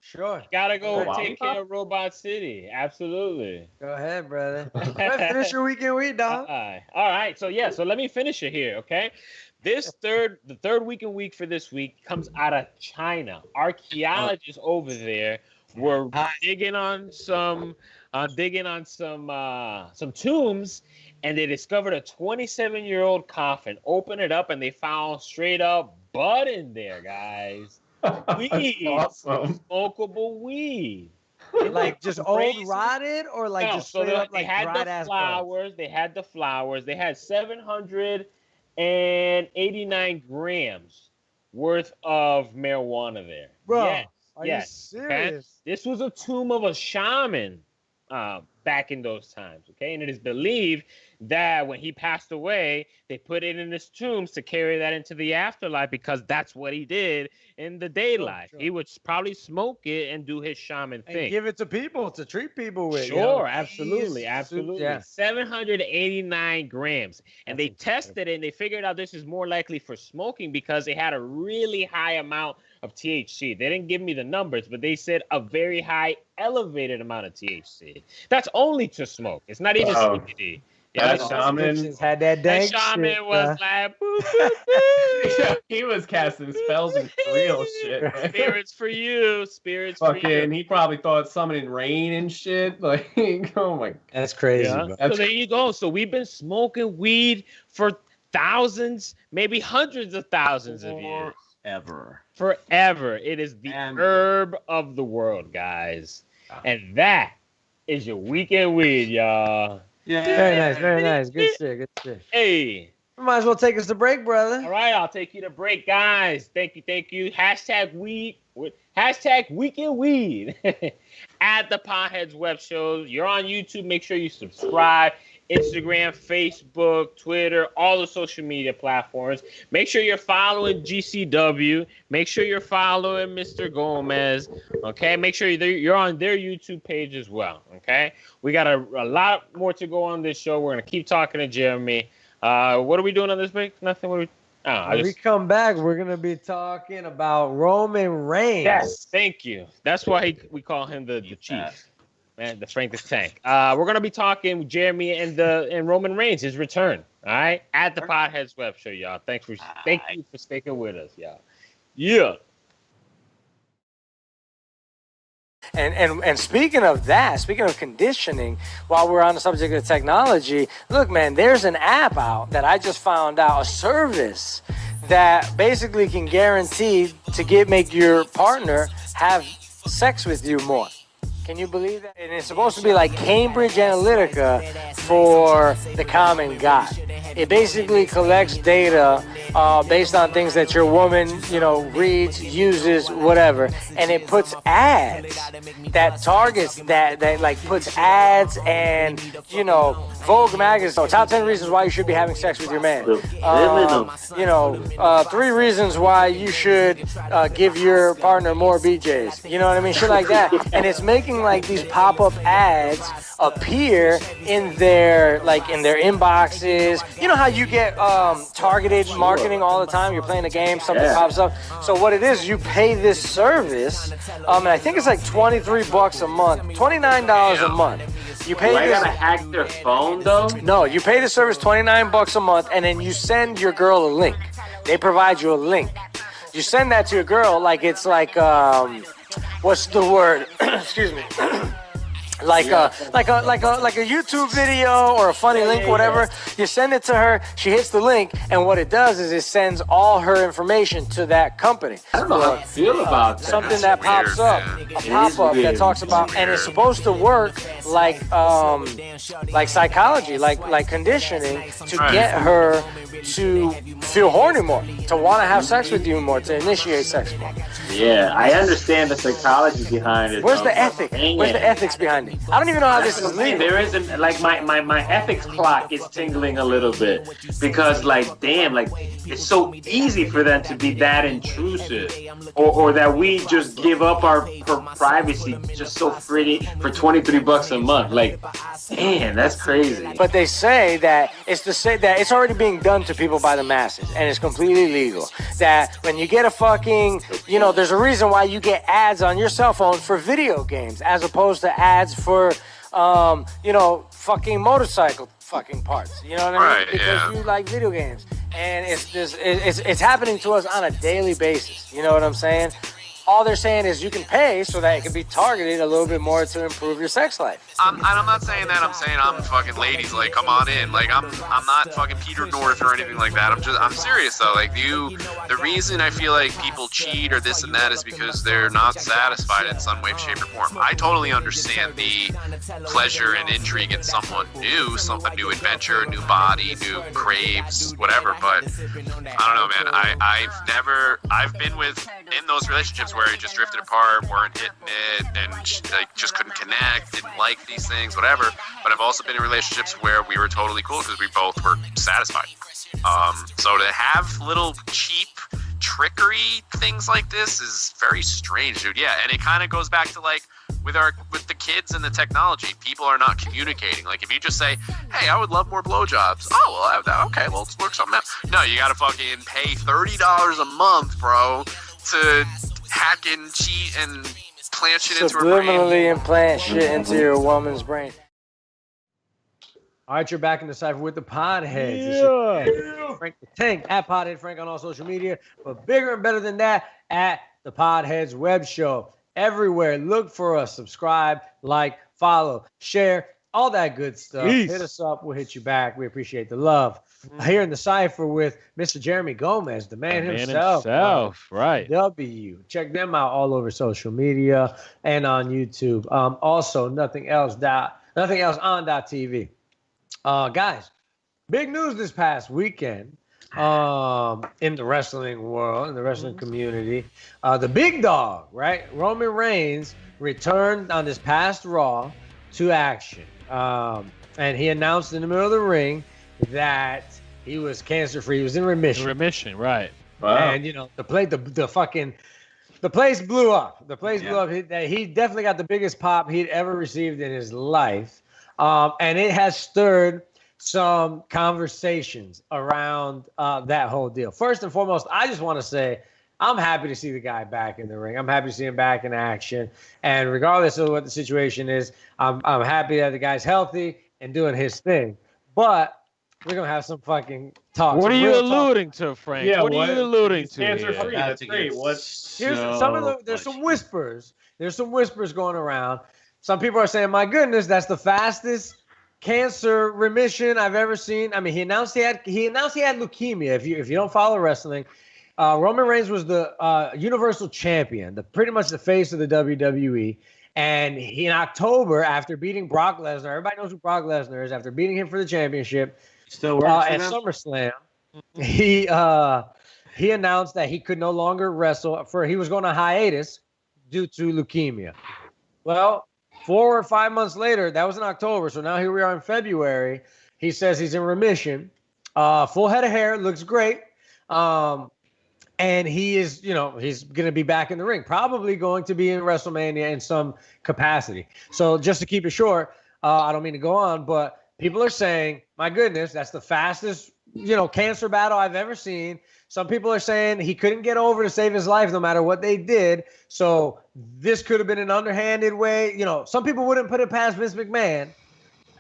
Sure. Gotta go Robot. take care of Robot City. Absolutely. Go ahead, brother. Go ahead, finish your weekend weed, dog. All right. So yeah. So let me finish it here. Okay. The third weekend week for this week comes out of China. Archaeologists over there were digging on some tombs, and they discovered a 27-year-old coffin. Open it up, and they found straight up bud in there, guys. Weed, Awesome. smokable weed. Like just Crazy. old rotted, or like No, just so straight up they like had dried the ass flowers. They had the flowers. They had 789 grams worth of marijuana there. Bro, Yes, are yes, you okay? serious? This was a tomb of a shaman back in those times, okay? And it is believed that when he passed away, they put it in his tombs to carry that into the afterlife because that's what he did in the daylight. Sure. He would probably smoke it and do his shaman And thing. give it to people to treat people with. Sure, absolutely, Jeez. absolutely. Yeah. 789 grams. And they tested it and they figured out this is more likely for smoking because it had a really high amount of THC. They didn't give me the numbers, but they said a very high, elevated amount of THC. That's only to smoke. It's not even CBD. That Yeah, shaman had that dank that shaman shit, was like, boo, boo, boo. He was casting spells and real shit. Man. Spirits for you, spirits for Fucking, you. he probably thought summoning rain and shit. Like, oh my. That's crazy. Yeah. Bro. So there you go. So we've been smoking weed for thousands, maybe hundreds of thousands of years. Forever. It is the herb of the world, guys. And that is your weekend weed, y'all. Yeah. Very nice, very nice. Good shit, good shit. Hey. You might as well take us to break, brother. All right, I'll take you to break, guys. Thank you. Hashtag weekend weed at the Podheads web shows. You're on YouTube. Make sure you subscribe. Instagram, Facebook, Twitter, all the social media platforms. Make sure you're following GCW. Make sure you're following Mr. Gomez. Okay, make sure you're on their YouTube page as well. Okay, we got a lot more to go on this show. We're gonna keep talking to Jeremy. What are we doing on this break? Nothing. When we come back, we're gonna be talking about Roman Reigns. Yes, thank you. That's why we call him the chief. Man, the Frank the Tank. We're gonna be talking with Jeremy and Roman Reigns, his return. All right, at the Podheads web show, y'all. Thank you for sticking with us, y'all. Yeah. And speaking of that, speaking of conditioning, while we're on the subject of technology, look, man, there's an app out that I just found out, a service that basically can guarantee to make your partner have sex with you more. Can you believe that? And it's supposed to be like Cambridge Analytica for the common guy. It basically collects data based on things that your woman, reads, uses, whatever, and it puts ads that targets that like puts ads and Vogue magazine. Top 10 reasons why you should be having sex with your man. 3 reasons why you should give your partner more BJs. You know what I mean? Shit like that. And it's making like these pop-up ads appear in their inboxes. You know how you get targeted marketing all the time? You're playing a game, something pops up. So what it is, you pay this service, and I think it's like $23 a month, $29 a month. You pay I gotta hack their phone though? No, you pay the service $29 a month, and then you send your girl a link. They provide you a link. You send that to your girl like it's like what's the word? excuse me. Like a YouTube video or a funny link, whatever. You send it to her. She hits the link, and what it does is it sends all her information to that company. I don't know how I feel about that. Something that pops up, a pop-up that talks about, and it's supposed to work like psychology, like conditioning, to get her to feel horny more, to want to have sex with you more, to initiate sex more. Yeah, I understand the psychology behind it. Where's the ethic? Where's the ethics behind it? I don't even know how this is legal. There isn't, like, my ethics clock is tingling a little bit because, like, damn, like, it's so easy for them to be that intrusive, or that we just give up our privacy just so freely for $23 a month. Like, damn, that's crazy. But they say that it's already being done to people by the masses, and it's completely legal. That when you get a fucking, there's a reason why you get ads on your cell phone for video games as opposed to ads for, fucking motorcycle fucking parts. You know what I mean? Right, because you like video games, and it's happening to us on a daily basis. You know what I'm saying? All they're saying is you can pay so that it can be targeted a little bit more to improve your sex life. I'm not saying that. I'm saying I'm fucking ladies. Like, come on in. Like, I'm not fucking Peter North or anything like that. I'm serious though. Like, the reason I feel like people cheat or this and that is because they're not satisfied in some way, shape, or form. I totally understand the pleasure and intrigue in someone new, a new adventure, a new body, new craves, whatever. But I don't know, man. I've been in those relationships where you just drifted apart, weren't hitting it, and just couldn't connect, didn't like these things, whatever. But I've also been in relationships where we were totally cool because we both were satisfied. So to have little cheap trickery things like this is very strange, dude. Yeah, and it kind of goes back to like with the kids and the technology. People are not communicating. Like if you just say, "Hey, I would love more blowjobs." Oh, well, I have that. Okay, well, let's work something out. No, you gotta fucking pay $30 a month, bro, to hack and cheat and plant shit into her brain. Subliminally implant shit into your woman's brain. All right, you're back in the cipher with the Podheads. Yeah. Frank the Tank at Podhead Frank on all social media, but bigger and better than that at the Podheads web show. Everywhere, look for us. Subscribe, like, follow, share, all that good stuff. Peace. Hit us up. We'll hit you back. We appreciate the love. Here in the cipher with Mr. Jeremy Gomez, the man himself. Right. W. Check them out all over social media and on YouTube. Also, nothing else on .tv. Guys, big news this past weekend in the wrestling world, in the wrestling community. The big dog, right? Roman Reigns returned on this past Raw to action. And he announced in the middle of the ring that he was cancer-free. He was in remission. Remission, right. Wow. And, the place blew up. The place blew up. He definitely got the biggest pop he'd ever received in his life. And it has stirred some conversations around that whole deal. First and foremost, I just want to say I'm happy to see the guy back in the ring. I'm happy to see him back in action. And regardless of what the situation is, I'm happy that the guy's healthy and doing his thing. But we're going to have some fucking talk. What are you alluding to, Frank? Yeah, what are you alluding to? Cancer-free. That's great. There's some whispers. There's some whispers going around. Some people are saying, my goodness, that's the fastest cancer remission I've ever seen. I mean, he announced he had leukemia. If you don't follow wrestling, Roman Reigns was the Universal Champion, pretty much the face of the WWE. And in October, after beating Brock Lesnar, everybody knows who Brock Lesnar is. After beating him for the championship, still works at SummerSlam, he announced that he could no longer wrestle. He was going on hiatus due to leukemia. Well, 4 or 5 months later, that was in October. So now here we are in February. He says he's in remission. Full head of hair, looks great. And he is, he's going to be back in the ring, probably going to be in WrestleMania in some capacity. So just to keep it short, I don't mean to go on, but people are saying, my goodness, that's the fastest, cancer battle I've ever seen. Some people are saying he couldn't get over to save his life no matter what they did. So this could have been an underhanded way. Some people wouldn't put it past Vince McMahon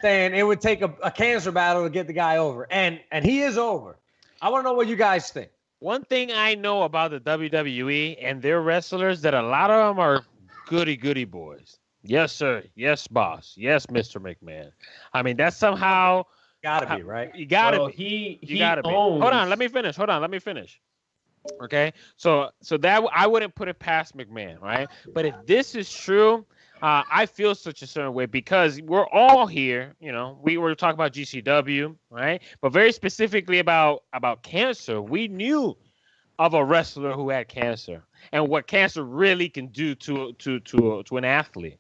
saying it would take a cancer battle to get the guy over. And he is over. I want to know what you guys think. One thing I know about the WWE and their wrestlers, that a lot of them are goody boys. Yes, sir. Yes, boss. Yes, Mr. McMahon. I mean, that's somehow gotta be right. You gotta Well, be. he gotta owns... be. Hold on. Let me finish. Okay. So that I wouldn't put it past McMahon, right? But if this is true, I feel such a certain way because we're all here. You know, we were talking about GCW, right? But very specifically about cancer. We knew of a wrestler who had cancer and what cancer really can do to an athlete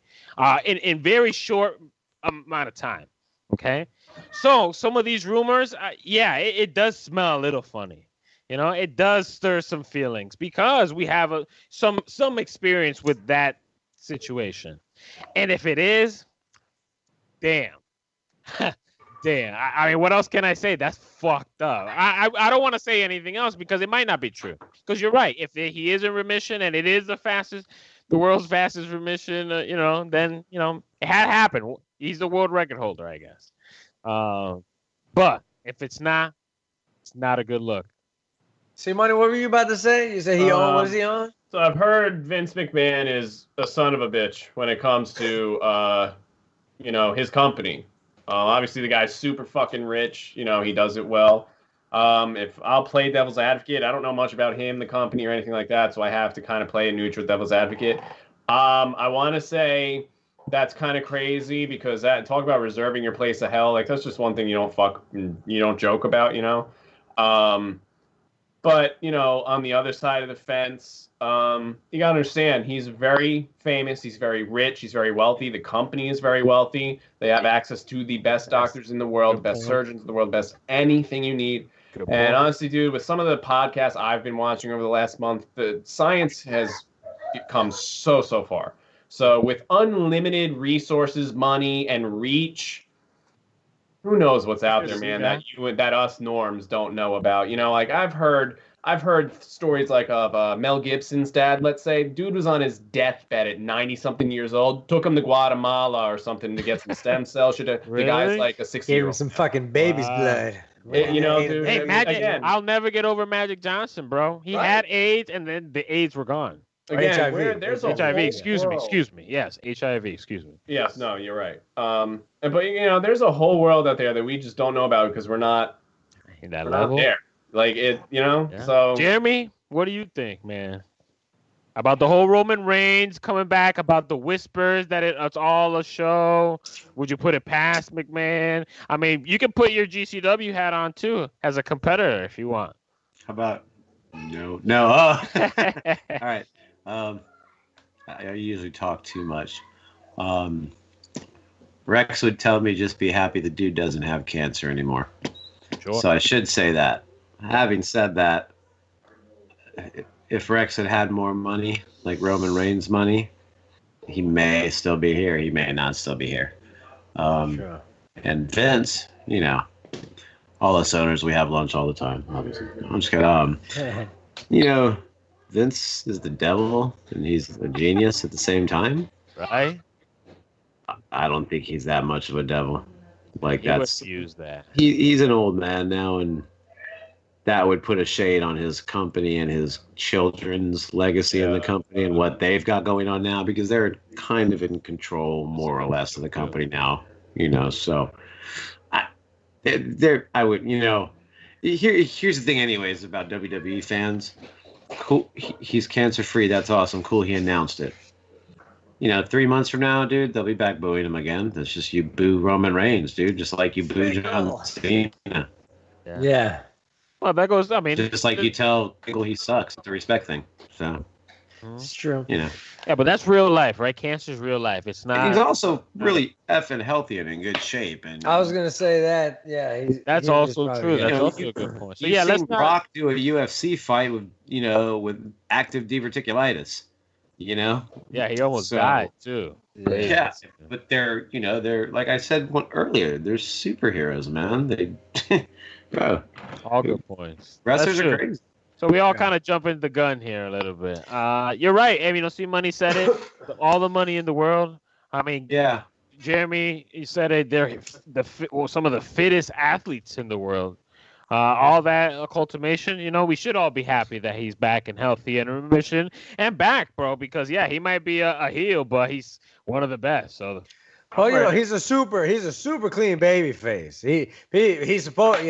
in very short amount of time. Okay, so some of these rumors, it does smell a little funny. You know, it does stir some feelings because we have some experience with that situation. And if it is, damn. Damn. I mean, what else can I say? That's fucked up. I don't want to say anything else because it might not be true. Because you're right. If he is in remission and it is the world's fastest remission, then, it had happened. He's the world record holder, I guess. But if it's not a good look. See, Money, what were you about to say? You said he on? What is he on? So I've heard Vince McMahon is a son of a bitch when it comes to, his company. Obviously, the guy's super fucking rich. He does it well. If I'll play devil's advocate, I don't know much about him, the company, or anything like that, so I have to kind of play a neutral devil's advocate. I want to say that's kind of crazy because talk about reserving your place of hell. Like, that's just one thing you don't joke about, But, on the other side of the fence, you got to understand, he's very famous, he's very rich, he's very wealthy, the company is very wealthy, they have access to the best doctors in the world, the best surgeons in the world, the best anything you need. And honestly, dude, with some of the podcasts I've been watching over the last month, the science has come so far. So with unlimited resources, money, and reach, who knows what's out there, man, that us norms don't know about. Like I've heard stories like of Mel Gibson's dad, let's say. Dude was on his deathbed at 90-something years old. Took him to Guatemala or something to get some stem cells. Really? The guy's like a 60-year-old. Gave him some fucking baby's blood. Dude. Hey, Magic, I'll never get over Magic Johnson, bro. He had AIDS, and then the AIDS were gone. Again, HIV. There's HIV. Excuse me. Yes, HIV. Excuse me. Yes, no, you're right. But there's a whole world out there that we just don't know about because we're not in that level. Not there. Like it, Yeah. So Jeremy, what do you think, man? About the whole Roman Reigns coming back, about the whispers that it's all a show. Would you put it past McMahon? I mean, you can put your GCW hat on too as a competitor if you want. How about no? Oh. All right. I usually talk too much. Rex would tell me just be happy the dude doesn't have cancer anymore. Sure. So I should say that. Having said that, if Rex had more money, like Roman Reigns money, he may still be here. He may not still be here. Sure. And Vince, all us owners, we have lunch all the time, obviously. I'm just kidding. Vince is the devil, and he's a genius at the same time. Right? I don't think he's that much of a devil. Like he that's use that. He's an old man now, and that would put a shade on his company and his children's legacy in the company and what they've got going on now, because they're kind of in control more or less of the company now. So I would, here's the thing anyways about WWE fans. Cool, he's cancer free. That's awesome. Cool, he announced it. 3 months from now, dude, they'll be back booing him again. That's just you boo Roman Reigns, dude, just like you boo John Cena. Yeah. Well, that goes. I mean, just like you tell Angle he sucks. It's a respect thing. So it's true. Yeah, but that's real life, right? Cancer's real life. It's not. He's also really effing healthy and in good shape. And I was gonna say that. Yeah, that's also true. That's also a good point. So let's not Rock do a UFC fight with with active diverticulitis. Yeah, he almost died too. Yeah, but they're like I said earlier, they're superheroes, man. They bro. All good points. Wrestlers are crazy. So we all kind of jump into the gun here a little bit. You're right. I mean, see, Money said it. All the money in the world. I mean, yeah. Jeremy, you said it. They're some of the fittest athletes in the world. all that cultivation, we should all be happy that he's back and healthy and in remission and back, bro. Because he might be a heel, but he's one of the best. So, he's a super clean baby face. He's supposed,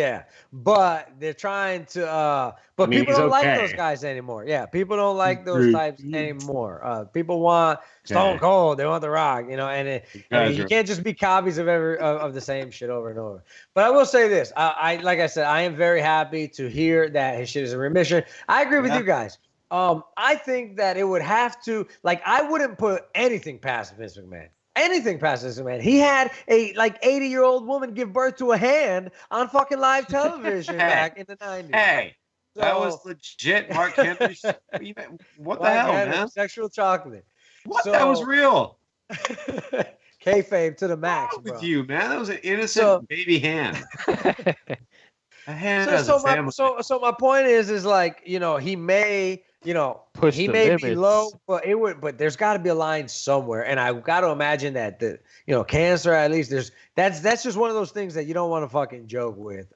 but they're trying to, but people don't like those guys anymore. Yeah, people don't like those types anymore. People want Stone Cold, they want The Rock, and you can't just be copies of of the same shit over and over. But I will say this, I like I said, I am very happy to hear that his shit is in remission. I agree with you guys. I think that it would have to, I wouldn't put anything past Vince McMahon. Anything past this man. He had a 80-year-old woman give birth to a hand on fucking live television back in the 90s. Hey, that was legit, Mark Henry. What the hell, man? Sexual chocolate. What? That was real. Kayfabe to the max, bro. With you, man. That was an innocent baby hand. A hand so my point is he may. He may be low, but there's got to be a line somewhere, and I've got to imagine that cancer, at least that's just one of those things that you don't want to fucking joke with.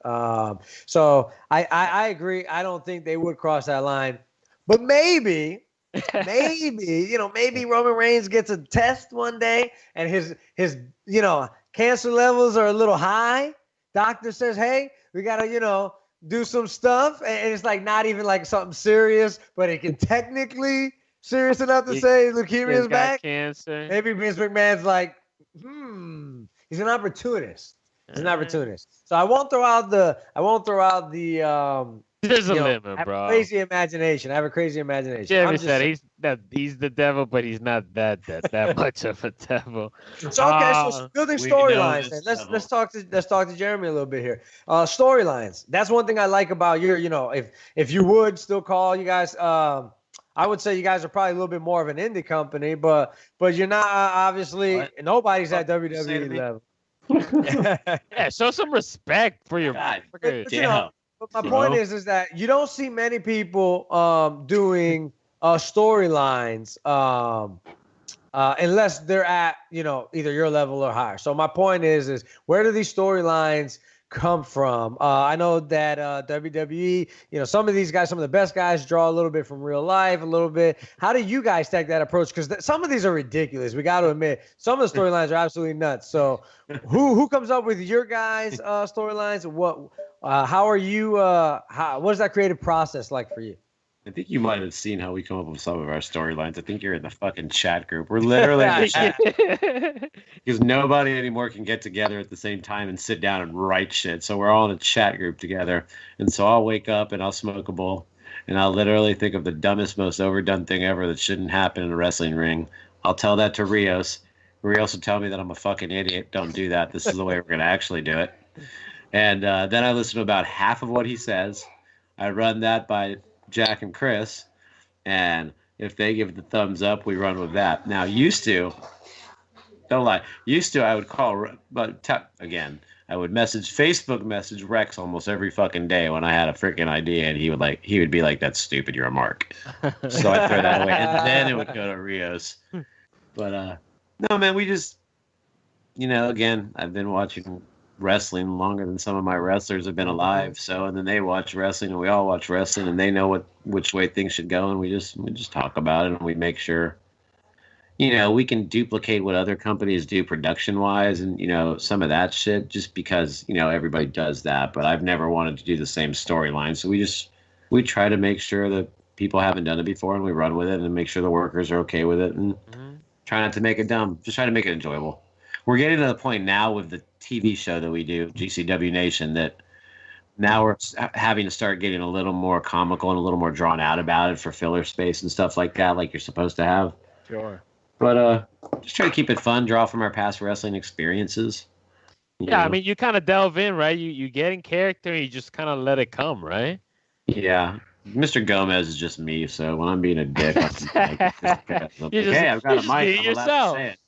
So I agree. I don't think they would cross that line, but maybe Roman Reigns gets a test one day, and his cancer levels are a little high. Doctor says, hey, we gotta do some stuff, and it's not even something serious, but it can technically serious enough to say leukemia is back. Cancer. Maybe Vince McMahon's he's an opportunist. He's an opportunist. So I won't throw out the there's a limit, bro. Crazy imagination. I have a crazy imagination. Jeremy said he's the devil, but he's not that much of a devil. So okay, so building storylines. Let's talk to Jeremy a little bit here. Storylines. That's one thing I like about your. If you would still call you guys. I would say you guys are probably a little bit more of an indie company, but you're not obviously. Nobody's at WWE level. Yeah, show some respect for your. But my point is that you don't see many people doing storylines unless they're at either your level or higher. So my point is where do these storylines come from? I know that WWE, some of these guys, some of the best guys draw a little bit from real life, a little bit. How do you guys take that approach? Because some of these are ridiculous. We got to admit, some of the storylines are absolutely nuts. So who comes up with your guys' storylines? How are you? What is that creative process like for you? I think you might have seen how we come up with some of our storylines. I think you're in the fucking chat group. We're literally in the chat because nobody anymore can get together at the same time and sit down and write shit. So we're all in a chat group together. And so I'll wake up and I'll smoke a bowl and I'll literally think of the dumbest, most overdone thing ever that shouldn't happen in a wrestling ring. I'll tell that to Rios. Rios will tell me that I'm a fucking idiot. Don't do that. This is the way we're going to actually do it. And then I listen to about half of what he says. I run that by Jack and Chris, and if they give the thumbs up, we run with that. Now, don't lie. I would call, but again, I would Facebook message Rex almost every fucking day when I had a freaking idea, and he would be like, "That's stupid. You're a mark." So I throw that away, and then it would go to Rios. But no, man, we just, again, I've been watching wrestling longer than some of my wrestlers have been alive. So, and then they watch wrestling, and we all watch wrestling, and they know which way things should go, and we just talk about it, and we make sure, we can duplicate what other companies do production wise, and some of that shit, just because everybody does that. But I've never wanted to do the same storyline, so we try to make sure that people haven't done it before, and we run with it, and make sure the workers are okay with it, and try not to make it dumb. Just try to make it enjoyable. We're getting to the point now with the TV show that we do, GCW Nation, that now we're having to start getting a little more comical and a little more drawn out about it for filler space and stuff like that, like you're supposed to have. Sure. But just try to keep it fun, draw from our past wrestling experiences. Yeah, I mean, you kind of delve in, right? You get in character and you just kind of let it come, right? Yeah. Mr. Gomez is just me, so when I'm being a dick, I've got a mic. I'm allowed to say it.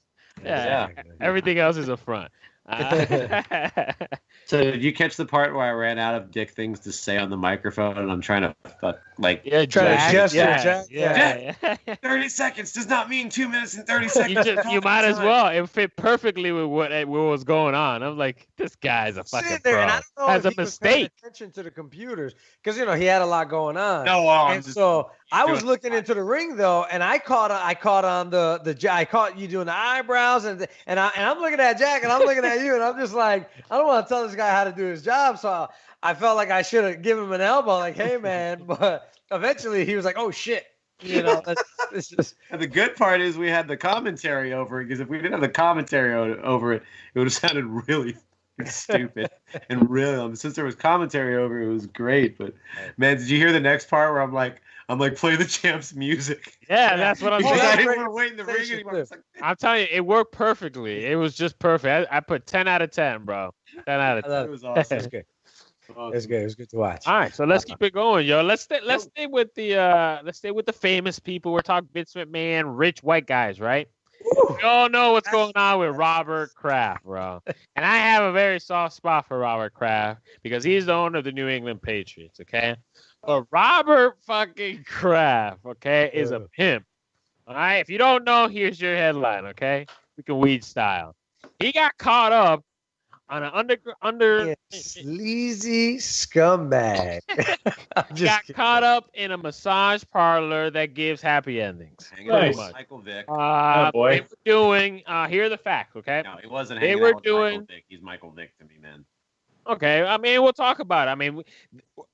Yeah. Everything else is a front. So did you catch the part where I ran out of dick things to say on the microphone, and I'm trying to like try to adjust your jack. Yeah. 30 seconds does not mean 2 minutes and 30 seconds. You might as well. It fit perfectly with what was going on. I'm like, this guy's a fucking Sit there, pro. and I don't know Has if a he was paying mistake. attention to the computers because he had a lot going on. No, and so I was looking into the ring though, and I caught on I caught you doing the eyebrows, and I'm looking at Jack, and I'm looking at you, and I'm just like, I don't want to tell this guy how to do his job, so I felt like I should have given him an elbow, like, hey man, but eventually he was like, oh shit. It's just... And the good part is we had the commentary over it, because if we didn't have the commentary over it, it would have sounded really stupid and really. Since there was commentary over it, it was great. But man, did you hear the next part where I'm like, play the champ's music? Yeah, that's what I'm saying. I didn't want to wait in the ring anymore. I'm telling you, it worked perfectly. It was just perfect. I put 10 out of 10, bro. 10 out of 10. It was awesome. It's good. It's good. It's good to watch. All right, so let's keep it going, yo. Let's stay with the famous people. We're talking Vince McMahon, rich white guys, right? We all know what's going on with Robert Kraft, bro. And I have a very soft spot for Robert Kraft because he's the owner of the New England Patriots, okay? But Robert fucking Kraft, okay, is a pimp. All right? If you don't know, here's your headline, okay? We can weed style. He got caught up on an sleazy scumbag. Got caught up in a massage parlor that gives happy endings. Nice. Michael Vick. They were doing. Here are the facts. Okay. No, he wasn't. They hanging were out with doing. Michael Vick. He's Michael Vick to me, man. Okay, I mean, we'll talk about it. I mean,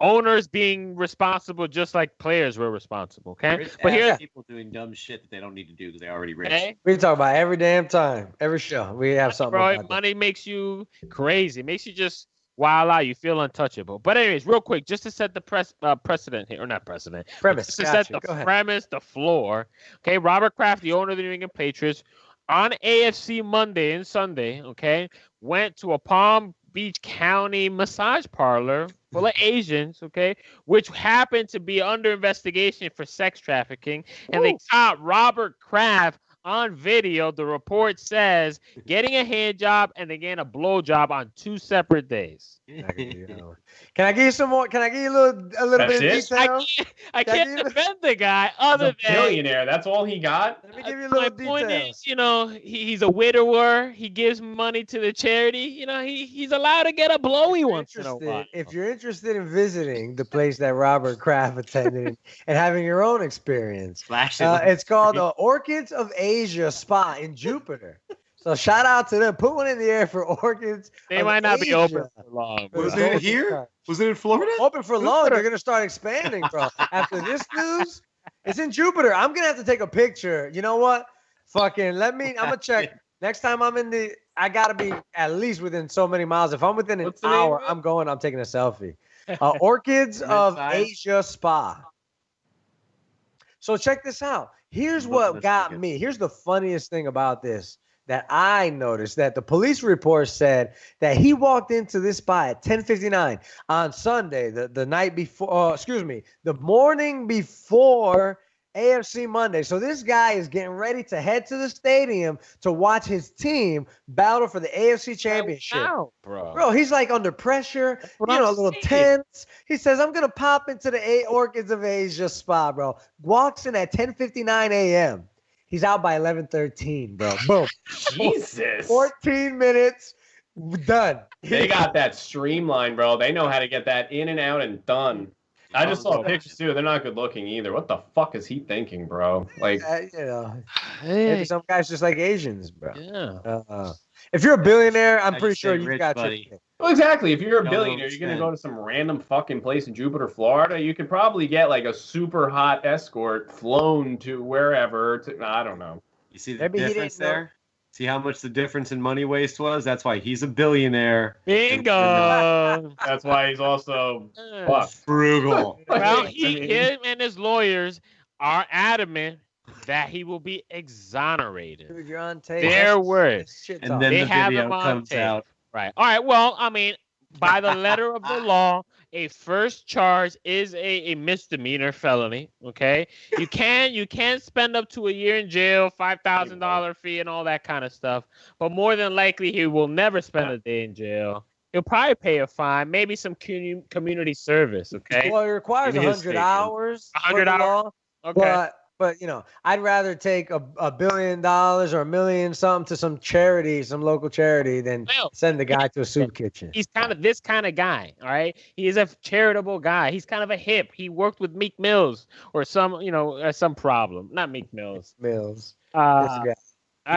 owners being responsible just like players were responsible, okay? Rich But here's people doing dumb shit that they don't need to do because they're already rich. Okay. We talk about every damn time, every show. We have something. Bro, money makes you crazy. It makes you just wild out. You feel untouchable. But anyways, real quick, just to set the precedent here, or not precedent, premise. Just to set the premise, the floor. Okay, Robert Kraft, the owner of the New England Patriots, on AFC Monday and Sunday, okay, went to a Palm Beach County massage parlor full of Asians, okay, which happened to be under investigation for sex trafficking, and they caught Robert Kraft on video. The report says getting a hand job and then getting a blow job on 2 separate days. Can I give you some more? Can I give you a little bit of detail? I can't defend the guy other than billionaire. That's all he got. Let me give you a little detail. My point is, he's a widower. He gives money to the charity. He's allowed to get a blowy once in a while. If you're interested in visiting the place that Robert Kraft attended and having your own experience, it's called Orchids of Asia Spa in Jupiter. So shout out to them. Put one in the air for Orchids. They might not be open for long. Was it here? Was it in Florida? Open for long. They're gonna start expanding, bro. After this news, it's in Jupiter. I'm gonna have to take a picture. You know what? Fucking I'm gonna check. Next time I'm I gotta be at least within so many miles. If I'm within an hour, I'm taking a selfie. Orchids of Asia Spa. So check this out. Here's what got me. Here's the funniest thing about this that I noticed, that the police report said that he walked into this spot at 10:59 on Sunday, the night before, the morning before AFC Monday. So this guy is getting ready to head to the stadium to watch his team battle for the AFC Championship. Wow, bro. Bro, he's like under pressure, a little tense. He says, I'm going to pop into the Orchids of Asia Spa, bro. Walks in at 10:59 a.m. He's out by 11:13, bro. Boom. Jesus. 14 minutes. Done. They got that streamlined, bro. They know how to get that in and out and done. I just saw pictures too. They're not good looking either. What the fuck is he thinking, bro? Like, maybe some guys just like Asians, bro. Yeah. If you're a billionaire, I'm pretty sure you got your. Well, exactly. If you're a billionaire, you're gonna go to some random fucking place in Jupiter, Florida. You could probably get like a super hot escort flown to wherever. I don't know. You see the difference there? See how much the difference in money waste was? That's why he's a billionaire. Bingo. That's why he's also frugal. Well, him and his lawyers are adamant that he will be exonerated. Dude, you're on tape. Their words. And then the video comes out. Right. All right. Well, I mean, by the letter of the law, a first charge is a misdemeanor felony. Okay. You can spend up to a year in jail, $5,000 fee, and all that kind of stuff. But more than likely, he will never spend a day in jail. He'll probably pay a fine, maybe some community service. Okay. Well, it requires In his 100 stadium. hours. 100 for the hours? law, Okay. But I'd rather take $1 billion or $1 million something to some charity, some local charity, than send the guy to a soup kitchen. He's kind of this kind of guy, all right? He is a charitable guy. He's kind of a hip. He worked with Meek Mills or some problem. Not Meek Mills. Mills.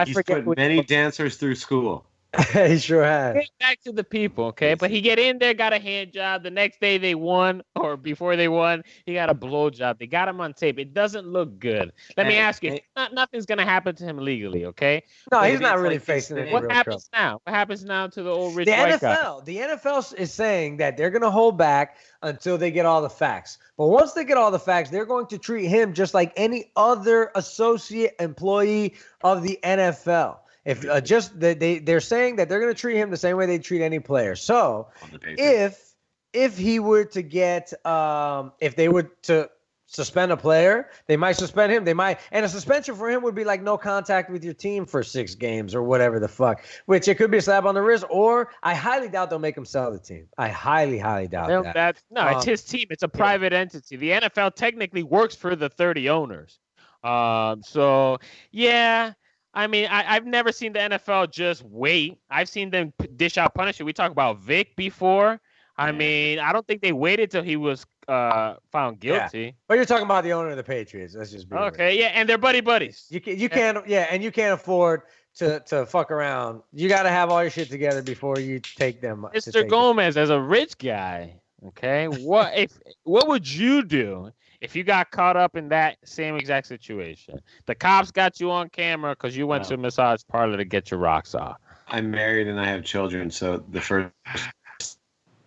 He's put many dancers through school. He sure has. Get back to the people, okay? But he get in there, got a hand job. The next day they won, or before they won, he got a blow job. They got him on tape. It doesn't look good. Let me ask you, nothing's gonna happen to him legally, okay? No, he's not really facing any What real happens trouble. now? What happens now to the old rich The white guy? NFL is saying that they're going to hold back until they get all the facts. But once they get all the facts, they're going to treat him just like any other associate employee of the NFL. If they're saying that they're going to treat him the same way they treat any player. So if he were to get if they were to suspend a player, they might suspend him. And a suspension for him would be like no contact with your team for 6 games or whatever the fuck. Which it could be a slap on the wrist, or I highly doubt they'll make him sell the team. I highly doubt that. It's his team. It's a private entity. The NFL technically works for the 30 owners. So yeah. I mean, I've never seen the NFL just wait. I've seen them dish out punishment. We talked about Vic before. I mean, I don't think they waited till he was found guilty. Yeah. But you're talking about the owner of the Patriots. Let's just be okay. Yeah, and they're buddies. You can't afford to fuck around. You got to have all your shit together before you take them. Mr. Gomez, as a rich guy, okay, what would you do if you got caught up in that same exact situation? The cops got you on camera because you went to a massage parlor to get your rocks off. I'm married and I have children, so the first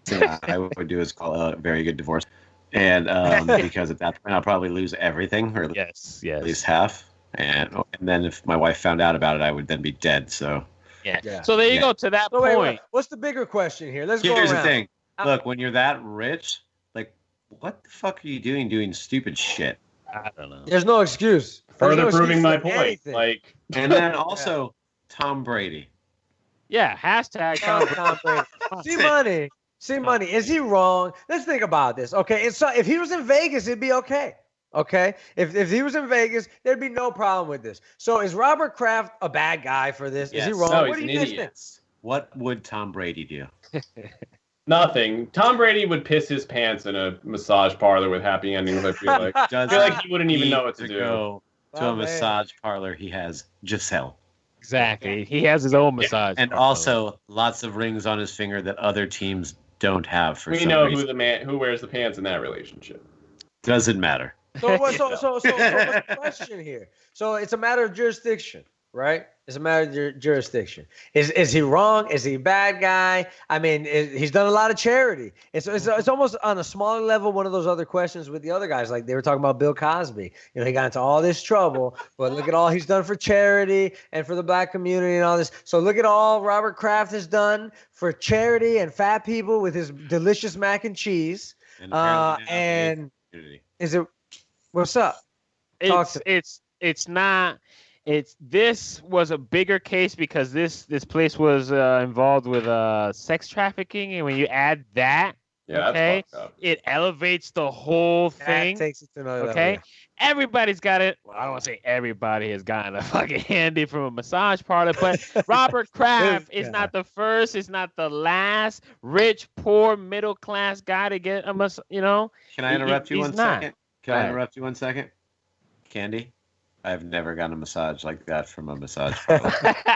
thing I would do is call a very good divorce. And because at that point I'll probably lose everything, or at least half. And then if my wife found out about it, I would then be dead. So So there you go, to that point. Wait. What's the bigger question here? Let's go Here's around. the thing. Look, when you're that rich, like, what the fuck are you doing stupid shit? I don't know. There's no excuse. Further proving my point. Like, and then also Tom Brady. Yeah, hashtag Tom Brady. See money. Is he wrong? Let's think about this. Okay, if he was in Vegas, it'd be okay. Okay, if he was in Vegas, there'd be no problem with this. So is Robert Kraft a bad guy for this? Yes. Is he wrong? No, What he's do an you guys idiot. think? What would Tom Brady do? Nothing. Tom Brady would piss his pants in a massage parlor with happy endings. I feel like. I feel like he wouldn't even know what to do. Go to a massage parlor. He has Giselle. Exactly. He has his own massage. And also lots of rings on his finger that other teams don't have. For we some know reason. who wears the pants in that relationship. Doesn't matter. So what's the question here? So it's a matter of jurisdiction, right? It's a matter of jurisdiction. Is he wrong? Is he a bad guy? I mean, he's done a lot of charity. It's almost on a smaller level, one of those other questions with the other guys. Like they were talking about Bill Cosby. You know, he got into all this trouble, but look at all he's done for charity and for the black community and all this. So look at all Robert Kraft has done for charity and fat people with his delicious mac and cheese. And is it? What's up? This was a bigger case because this place was involved with sex trafficking, and when you add that, that's fucked up. it elevates the whole thing. That takes it to another okay, level. Everybody's got it. Well, I don't want to say everybody has gotten a fucking handy from a massage parlor, but Robert Kraft is not the first, it's not the last rich, poor, middle class guy to get a massage. You know, Can I interrupt you he's one not. second? Can I interrupt you 1 second? Candy, I've never gotten a massage like that from a massage parlor.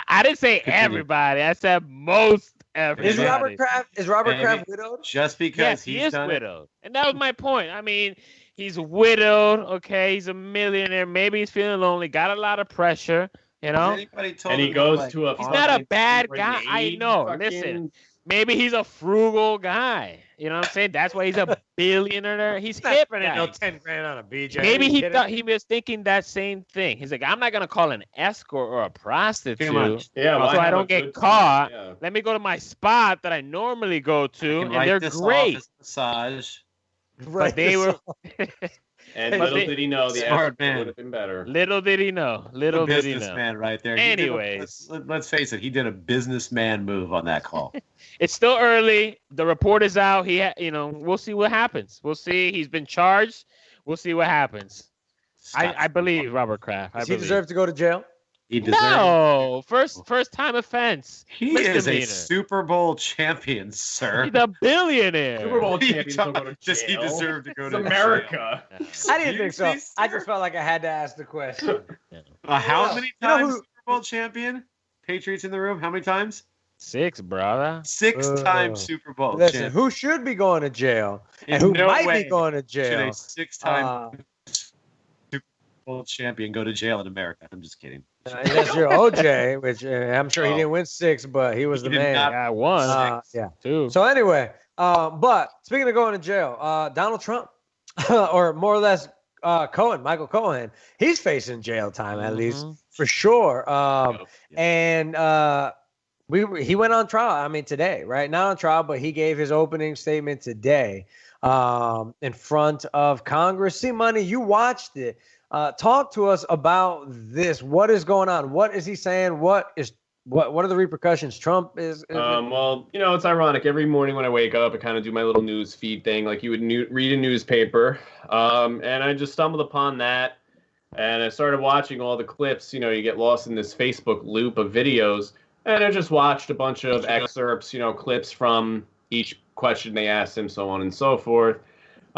I didn't say everybody. I said most everybody. Is Robert Kraft widowed? Just because he is widowed. And that was my point. I mean, he's widowed, okay? He's a millionaire. Maybe he's feeling lonely, got a lot of pressure, you know? And he goes to a He's not a bad guy. I know. Listen, maybe he's a frugal guy. You know what I'm saying? That's why he's a billionaire. He's hip. Spending no 10 grand on a BJ. Maybe he thought he was thinking that same thing. He's like, I'm not gonna call an escort or a prostitute, so I don't get caught. Yeah. Let me go to my spot that I normally go to, and they're great. Massage. But they were. And little did he know the Smart man would have been better. Little did he know. Little did he know. Businessman right there. Anyways, let's face it. He did a businessman move on that call. It's still early. The report is out. We'll see what happens. We'll see. He's been charged. We'll see what happens. I believe Robert Kraft. Does he deserve to go to jail? He deserves. No, first time offense. He is a Super Bowl champion, sir. He's a billionaire. Super Bowl champions don't go to jail. Does he deserve to go to America? jail? I didn't think so. I just felt like I had to ask the question. How many times Super Bowl champion? Patriots in the room? How many times? 6, brother. 6 times Super Bowl Listen, champion. who should be going to jail and who might be going to jail? Should a 6-time Super Bowl champion go to jail in America? I'm just kidding. That's your OJ, which I'm sure he didn't win 6, but he was the man. I won. 2. So anyway, but speaking of going to jail, Donald Trump, or more or less Michael Cohen, he's facing jail time at least for sure. And he went on trial. I mean, today, right? Not on trial, but he gave his opening statement today in front of Congress. See, Money, you watched it. Talk to us about this. What is going on? What is he saying? What are the repercussions? Trump is. Well, it's ironic. Every morning when I wake up, I kind of do my little news feed thing, like you would read a newspaper. And I just stumbled upon that, and I started watching all the clips. You get lost in this Facebook loop of videos, and I just watched a bunch of excerpts, clips from each question they asked him, so on and so forth.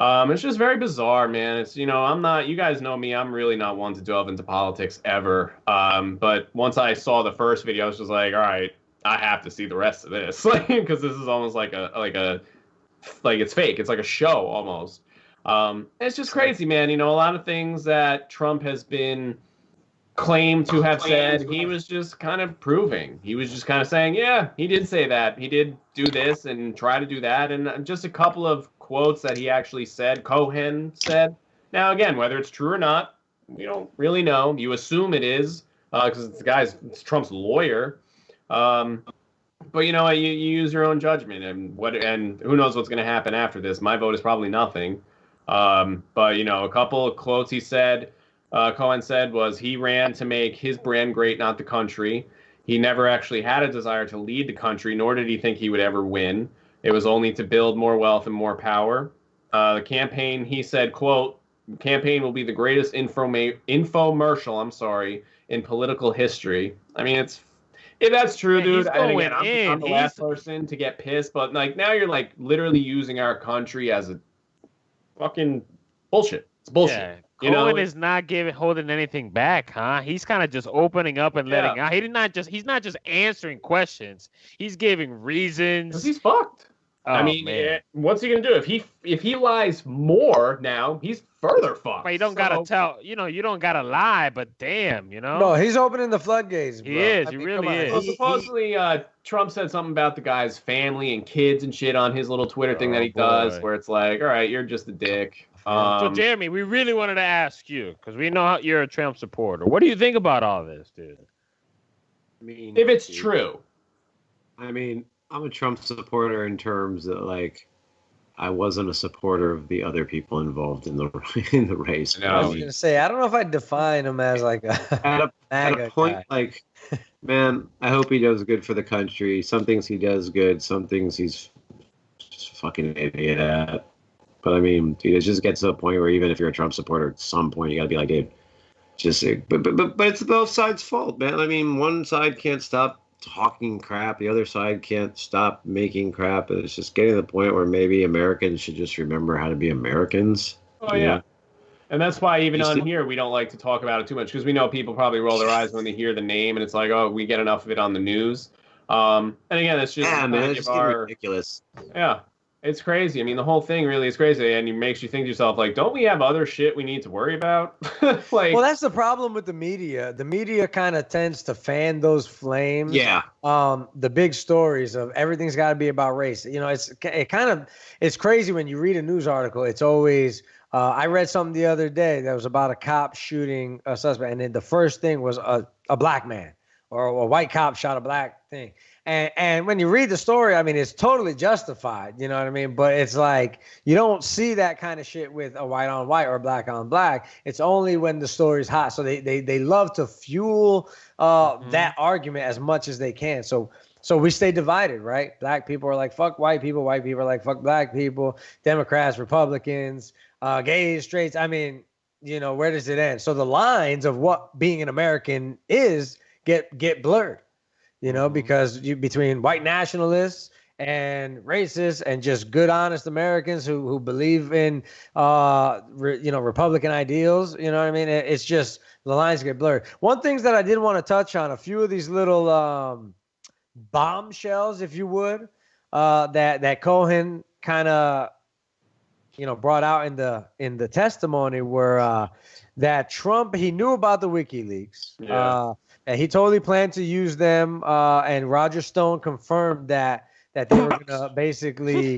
It's just very bizarre, man. It's, I'm not, you guys know me, I'm really not one to delve into politics ever. But once I saw the first video, I was just like, all right, I have to see the rest of this. Because this is almost like it's fake. It's like a show almost. It's just crazy, man. A lot of things that Trump has been claimed to have said, he was just kind of proving. He was just kind of saying, yeah, he did say that. He did do this and try to do that. And just a couple of quotes that he actually said, Cohen said. Now, again, whether it's true or not, we don't really know. You assume it is because it's Trump's lawyer. But you know what? You use your own judgment, and who knows what's going to happen after this. My vote is probably nothing. But a couple of quotes he said, Cohen said, was he ran to make his brand great, not the country. He never actually had a desire to lead the country, nor did he think he would ever win. It was only to build more wealth and more power. The campaign, he said, quote, campaign will be the greatest infomercial, in political history. I mean, if that's true, dude, and again, I'm the last person to get pissed, but now you're literally using our country as a fucking bullshit. It's bullshit. Yeah. Cohen is not holding anything back, huh? He's kind of just opening up and letting out. He's not just answering questions. He's giving reasons. Because he's fucked. Oh, I mean, what's he gonna do if he lies more now? He's further fucked. But you don't gotta tell. You don't gotta lie. But damn, No, he's opening the floodgates. Bro. He is. He really is. Well, supposedly, Trump said something about the guy's family and kids and shit on his little Twitter thing that he does, where it's like, all right, you're just a dick. So, Jeremy, we really wanted to ask you, because we know you're a Trump supporter. What do you think about all this, dude? I mean, if it's true. I mean, I'm a Trump supporter in terms of, I wasn't a supporter of the other people involved in the race. No, I was going to say, I don't know if I'd define him as at a point guy. Man, I hope he does good for the country. Some things he does good, some things he's just a fucking idiot at. But I mean, dude, it just gets to a point where even if you're a Trump supporter, at some point you got to be like, dude, but it's both sides' fault, man. I mean, one side can't stop talking crap, the other side can't stop making crap. It's just getting to the point where maybe Americans should just remember how to be Americans. Oh yeah. And that's why even on here we don't like to talk about it too much, because we know people probably roll their eyes when they hear the name, and it's like, oh, we get enough of it on the news. And again, it's just it's just ridiculous. Yeah. It's crazy. I mean, the whole thing really is crazy, and it makes you think to yourself, don't we have other shit we need to worry about? Well, that's the problem with the media. The media kind of tends to fan those flames. Yeah. The big stories of everything's got to be about race. It's crazy when you read a news article. It's always. I read something the other day that was about a cop shooting a suspect, and then the first thing was a black man. or a white cop shot a black thing. And when you read the story, I mean, it's totally justified, you know what I mean? But it's like, you don't see that kind of shit with a white on white or black on black. It's only when the story's hot. So they love to fuel that argument as much as they can. So we stay divided, right? Black people are like, fuck white people. White people are like, fuck black people. Democrats, Republicans, gays, straights. I mean, you know, where does it end? So the lines of what being an American is get blurred. You know, because between white nationalists and racists and just good, honest Americans who believe in, Republican ideals, you know what I mean? It's just the lines get blurred. One thing that I did want to touch on, a few of these little bombshells, if you would, that Cohen kind of, brought out in the testimony were that Trump, he knew about the WikiLeaks. Yeah. And he totally planned to use them, and Roger Stone confirmed that they were gonna basically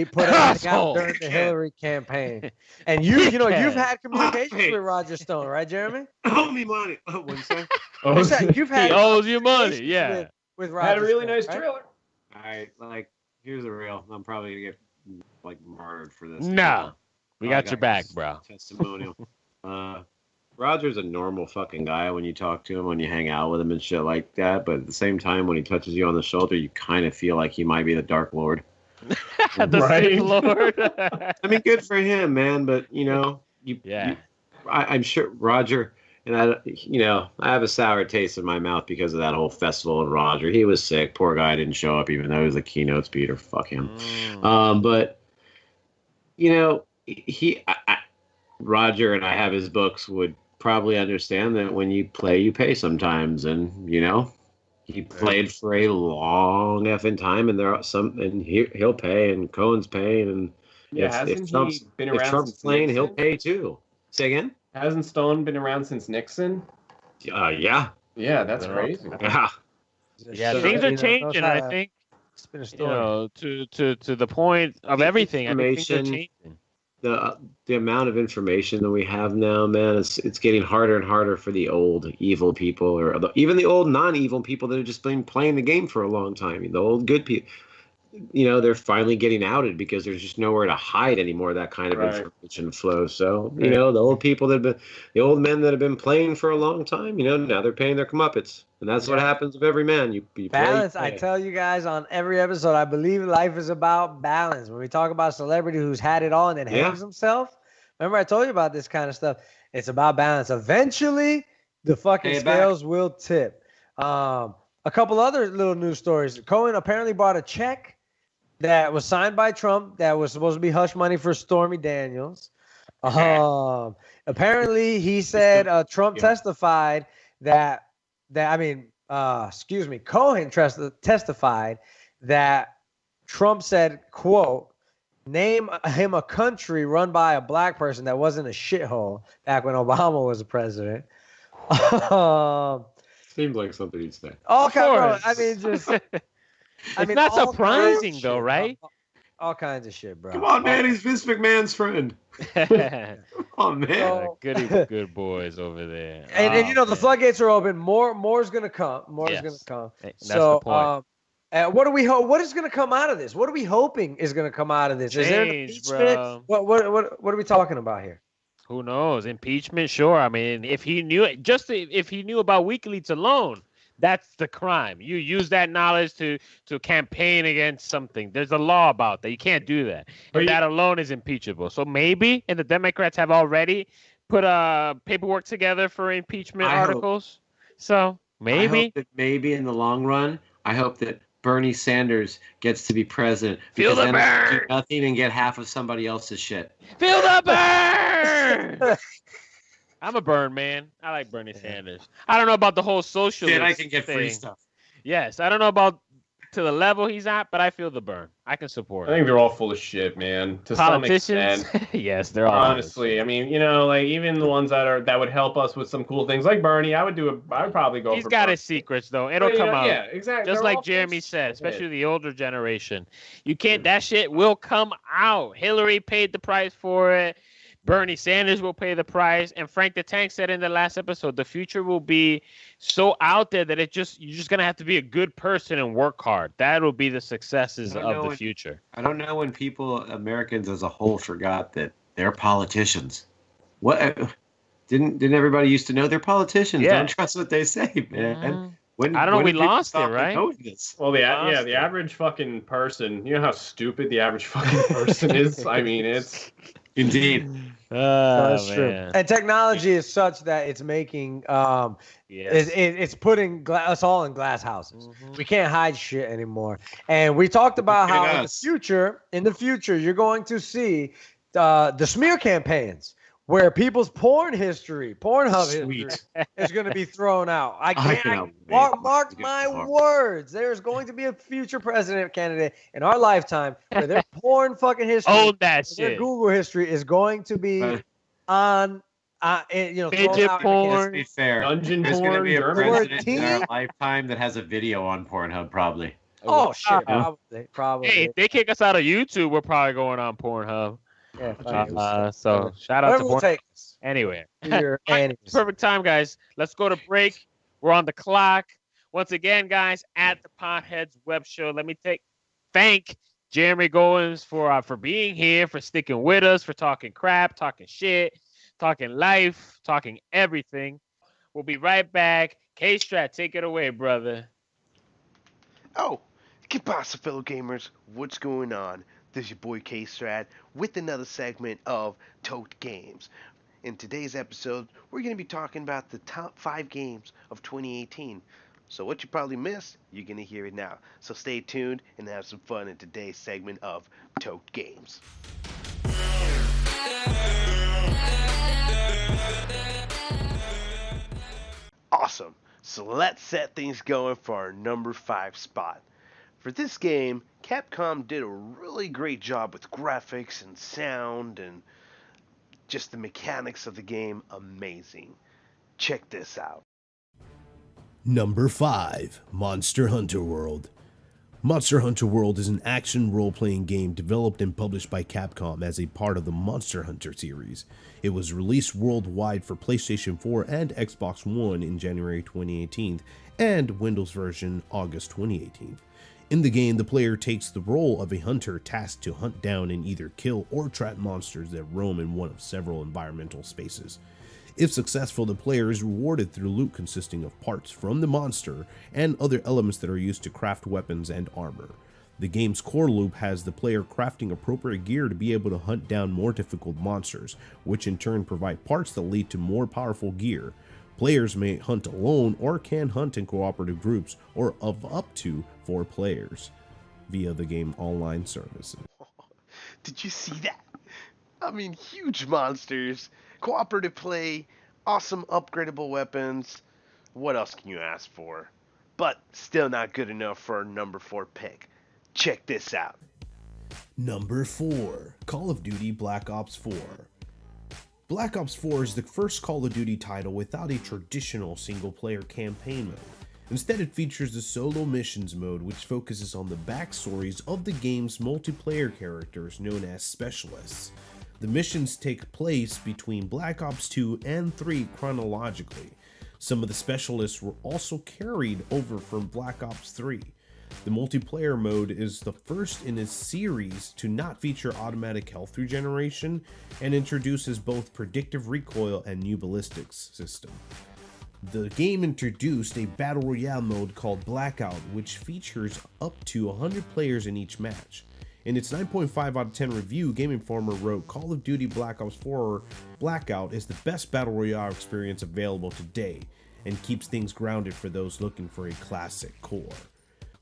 put everything out during the Hillary campaign. And you've had communications with Roger Stone, right, Jeremy? Owe me money. Oh, what you say? You've had he owes you money, yeah. With Roger had a really Stone, nice right? trailer. All right, like here's the real. I'm probably gonna get like murdered for this. No, we got your back, bro. Testimonial. Roger's a normal fucking guy when you talk to him, when you hang out with him and shit like that. But at the same time, when he touches you on the shoulder, you kind of feel like he might be the Dark Lord. The Sith Lord. I mean, good for him, man. But I'm sure Roger, and I have a sour taste in my mouth because of that whole festival and Roger. He was sick. Poor guy didn't show up, even though he was the keynote speaker. Fuck him. But Roger, and I have his books, would probably understand that when you play, you pay sometimes, and he played for a long effing time, and there are some, and he'll pay, and Cohen's paying, and if Trump's playing, he'll pay too. Say again? Hasn't Stone been around since Nixon? Yeah. Yeah, that's crazy. Yeah. So, things are changing. I think it's been a story. To the point of everything. I think things are changing. The amount of information that we have now, man, it's getting harder and harder for the old evil people, or even the old non-evil people that have just been playing the game for a long time. The old good people, they're finally getting outed because there's just nowhere to hide anymore. That kind of information flow. So the old people the old men that have been playing for a long time, now they're paying their comeuppance, and that's what happens with every man. You balance. Play. I tell you guys on every episode, I believe life is about balance. When we talk about a celebrity who's had it all and then hangs himself, remember I told you about this kind of stuff. It's about balance. Eventually, the fucking scales will tip. A couple other little news stories. Cohen apparently bought a check that was signed by Trump that was supposed to be hush money for Stormy Daniels. Apparently, he said Trump testified Cohen testified that Trump said, quote, name him a country run by a black person that wasn't a shithole back when Obama was the president. Seems like something he'd say. Okay, I mean, just... It's not surprising, though, right? All kinds of shit, bro. Come on, man. He's Vince McMahon's friend. Come on, man. Good boys over there. And the floodgates are open. More's going to come. More's going to come. That's the point. What do we hope? What is going to come out of this? What are we hoping is going to come out of this? Change, is there an impeachment? What are we talking about here? Who knows? Impeachment, sure. I mean, if he knew about WikiLeaks alone, that's the crime. You use that knowledge to campaign against something. There's a law about that. You can't do that. And that alone is impeachable. So maybe, and the Democrats have already put paperwork together for impeachment articles. So maybe. I hope that maybe in the long run, I hope that Bernie Sanders gets to be president. Feel the burn. burn. Do nothing and get half of somebody else's shit. Feel the burn. I'm a burn man. I like Bernie Sanders. I don't know about the whole socialist Shit, I can get thing. free stuff. Yes, I don't know about to the level he's at, but I feel the burn. I can support it. I think they're all full of shit, man. To Politicians? some extent. Yes, they're all. Honestly, I mean, like even the ones that would help us with some cool things, like Bernie. I would probably go. He's for got Bernie. his secrets though. It'll come out. Yeah, exactly. Just They're like all Jeremy full said, shit. especially the older generation. You can't. That shit will come out. Hillary paid the price for it. Bernie Sanders will pay the price. And Frank the Tank said in the last episode, the future will be so out there that you're just gonna have to be a good person and work hard. That will be the successes of the future. I don't know when Americans as a whole, forgot that they're politicians. What didn't everybody used to know they're politicians? Yeah. Don't trust what they say, man. I don't know. We lost it, right? Well, the average fucking person. You know how stupid the average fucking person is. I mean, it's indeed. That's true. Man. And technology is such that it's making it's putting us all in glass houses. We can't hide shit anymore. And we talked about how in the future you're going to see the smear campaigns where people's Pornhub history is going to be thrown out. I can't mark my words. There's going to be a future president candidate in our lifetime where their porn fucking history, their Google history is going to be on. Fidget porn. Let's be fair. Dungeon There's porn. going to be a president in German. our lifetime that has a video on Pornhub, probably. Oh shit! Probably. Hey, if they kick us out of YouTube, we're probably going on Pornhub. Yeah. So shout out to We'll Pornhub. take us. Anyway, Your annies. perfect time, guys. Let's go to break. We're on the clock. Once again, guys, at the Podheads web show. Let me thank Jeremy Goins for being here, for sticking with us, for talking crap, talking shit, talking life, talking everything. We'll be right back. Kstrad, take it away, brother. Oh, ¿qué pasa, fellow gamers? What's going on? This is your boy Kstrad with another segment of Tote Games. In today's episode, we're going to be talking about the top 5 games of 2018. So what you probably missed, you're going to hear it now. So stay tuned and have some fun in today's segment of Tote Games. Awesome. So let's set things going for our number 5 spot. For this game, Capcom did a really great job with graphics and sound and just the mechanics of the game. Amazing. Check this out. Number 5, Monster Hunter World. Monster Hunter World is an action role-playing game developed and published by Capcom as a part of the Monster Hunter series. It was released worldwide for PlayStation 4 and Xbox One in January 2018, and Windows version August 2018. In the game, the player takes the role of a hunter tasked to hunt down and either kill or trap monsters that roam in one of several environmental spaces. If successful, the player is rewarded through loot consisting of parts from the monster and other elements that are used to craft weapons and armor. The game's core loop has the player crafting appropriate gear to be able to hunt down more difficult monsters, which in turn provide parts that lead to more powerful gear. Players may hunt alone or can hunt in cooperative groups or of up to 4 players via the game online services. Did you see that? I mean, huge monsters, cooperative play, awesome upgradable weapons. What else can you ask for? But still not good enough for our number 4 pick. Check this out. Number 4, Call of Duty Black Ops 4. Black Ops 4 is the first Call of Duty title without a traditional single-player campaign mode. Instead, it features the solo missions mode, which focuses on the backstories of the game's multiplayer characters known as specialists. The missions take place between Black Ops 2 and 3 chronologically. Some of the specialists were also carried over from Black Ops 3. The multiplayer mode is the first in its series to not feature automatic health regeneration and introduces both predictive recoil and new ballistics system. The game introduced a battle royale mode called Blackout, which features up to 100 players in each match. In its 9.5 out of 10 review, Game Informer wrote, Call of Duty Black Ops 4 Blackout is the best battle royale experience available today and keeps things grounded for those looking for a classic core.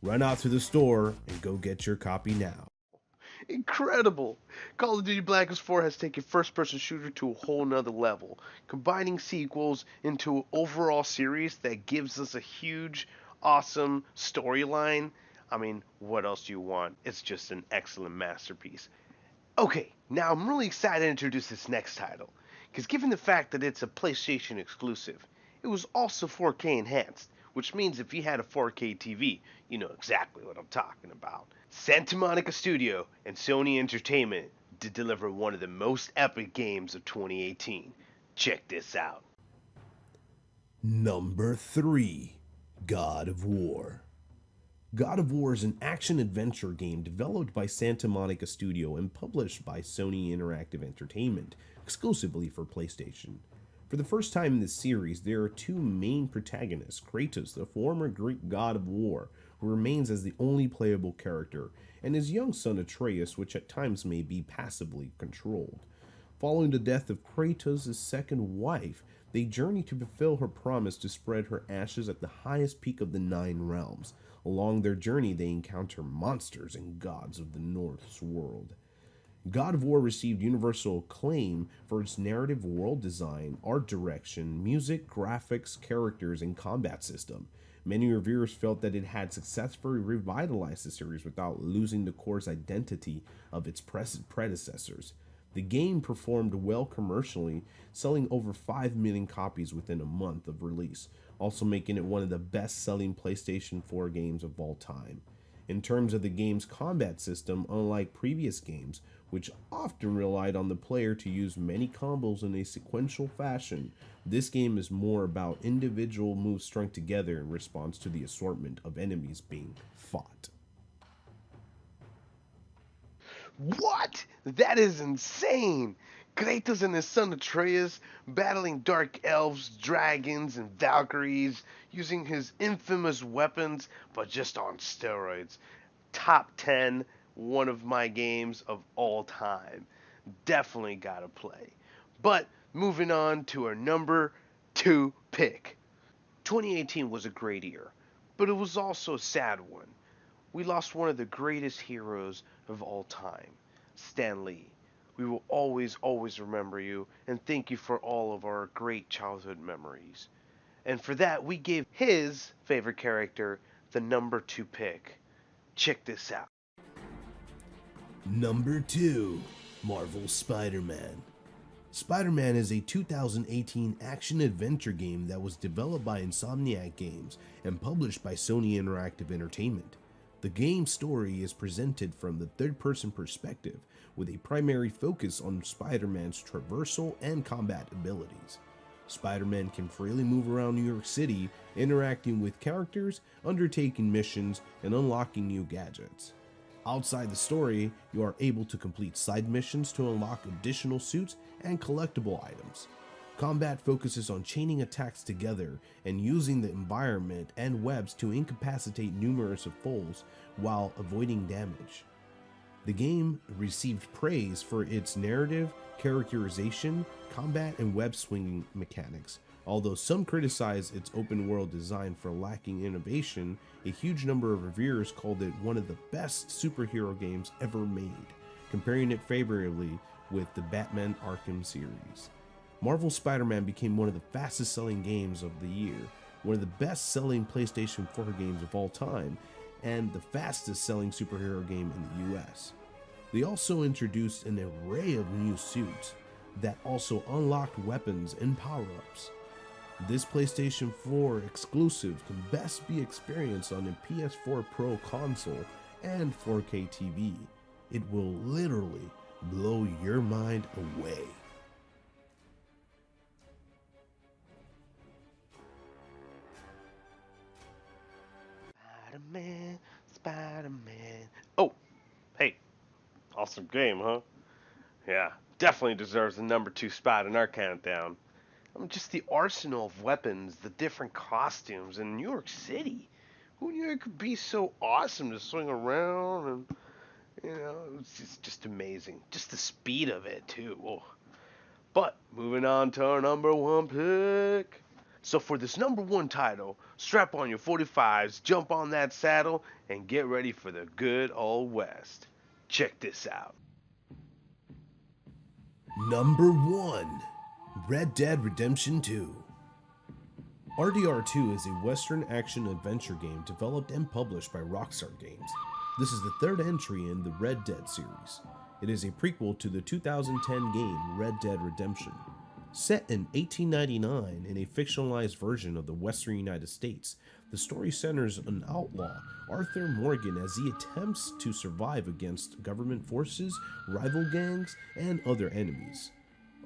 Run out to the store and go get your copy now. Incredible! Call of Duty Black Ops 4 has taken first-person shooter to a whole nother level, combining sequels into an overall series that gives us a huge, awesome storyline. I mean, what else do you want? It's just an excellent masterpiece. Okay, now I'm really excited to introduce this next title, because given the fact that it's a PlayStation exclusive, it was also 4K enhanced, which means if you had a 4K TV, you know exactly what I'm talking about. Santa Monica Studio and Sony Entertainment to deliver one of the most epic games of 2018. Check this out. Number 3, God of War. God of War is an action-adventure game developed by Santa Monica Studio and published by Sony Interactive Entertainment, exclusively for PlayStation. For the first time in this series, there are two main protagonists, Kratos, the former Greek god of war, who remains as the only playable character, and his young son Atreus, which at times may be passively controlled. Following the death of Kratos' second wife, they journey to fulfill her promise to spread her ashes at the highest peak of the 9 realms. Along their journey, they encounter monsters and gods of the Norse world. God of War received universal acclaim for its narrative world design, art direction, music, graphics, characters, and combat system. Many reviewers felt that it had successfully revitalized the series without losing the core's identity of its predecessors. The game performed well commercially, selling over 5 million copies within a month of release, also making it one of the best-selling PlayStation 4 games of all time. In terms of the game's combat system, unlike previous games, which often relied on the player to use many combos in a sequential fashion, this game is more about individual moves strung together in response to the assortment of enemies being fought. What? That is insane! Kratos and his son Atreus battling dark elves, dragons, and valkyries, using his infamous weapons, but just on steroids. Top 10, one of my games of all time. Definitely gotta play. But moving on to our number 2 pick. 2018 was a great year, but it was also a sad one. We lost one of the greatest heroes of all time, Stan Lee. We will always remember you and thank you for all of our great childhood memories. And for that, we gave his favorite character the number 2 pick. Check this out. Number 2, Marvel's Spider-Man. Spider-Man is a 2018 action-adventure game that was developed by Insomniac Games and published by Sony Interactive Entertainment. The game's story is presented from the third-person perspective, with a primary focus on Spider-Man's traversal and combat abilities. Spider-Man can freely move around New York City, interacting with characters, undertaking missions, and unlocking new gadgets. Outside the story, you are able to complete side missions to unlock additional suits and collectible items. Combat focuses on chaining attacks together and using the environment and webs to incapacitate numerous foes while avoiding damage. The game received praise for its narrative, characterization, combat, and web swinging mechanics. Although some criticize its open world design for lacking innovation, a huge number of reviewers called it one of the best superhero games ever made, comparing it favorably with the Batman Arkham series. Marvel's Spider-Man became one of the fastest selling games of the year, one of the best selling PlayStation 4 games of all time, and the fastest selling superhero game in the US. They also introduced an array of new suits that also unlocked weapons and power-ups. This PlayStation 4 exclusive can best be experienced on a PS4 Pro console and 4K TV. It will literally blow your mind away. Spider-Man, Spider-Man. Oh, hey, awesome game, huh? Yeah, definitely deserves the number 2 spot in our countdown. Just the arsenal of weapons, the different costumes in New York City. Who knew it could be so awesome to swing around and, it's just amazing. Just the speed of it, too. Whoa. But moving on to our number 1 pick. So for this number 1 title, strap on your 45s, jump on that saddle, and get ready for the good old West. Check this out. Number 1, Red Dead Redemption 2. RDR2 is a Western action-adventure game developed and published by Rockstar Games. This is the third entry in the Red Dead series. It is a prequel to the 2010 game Red Dead Redemption. Set in 1899 in a fictionalized version of the western United States, the story centers on outlaw Arthur Morgan as he attempts to survive against government forces, rival gangs, and other enemies.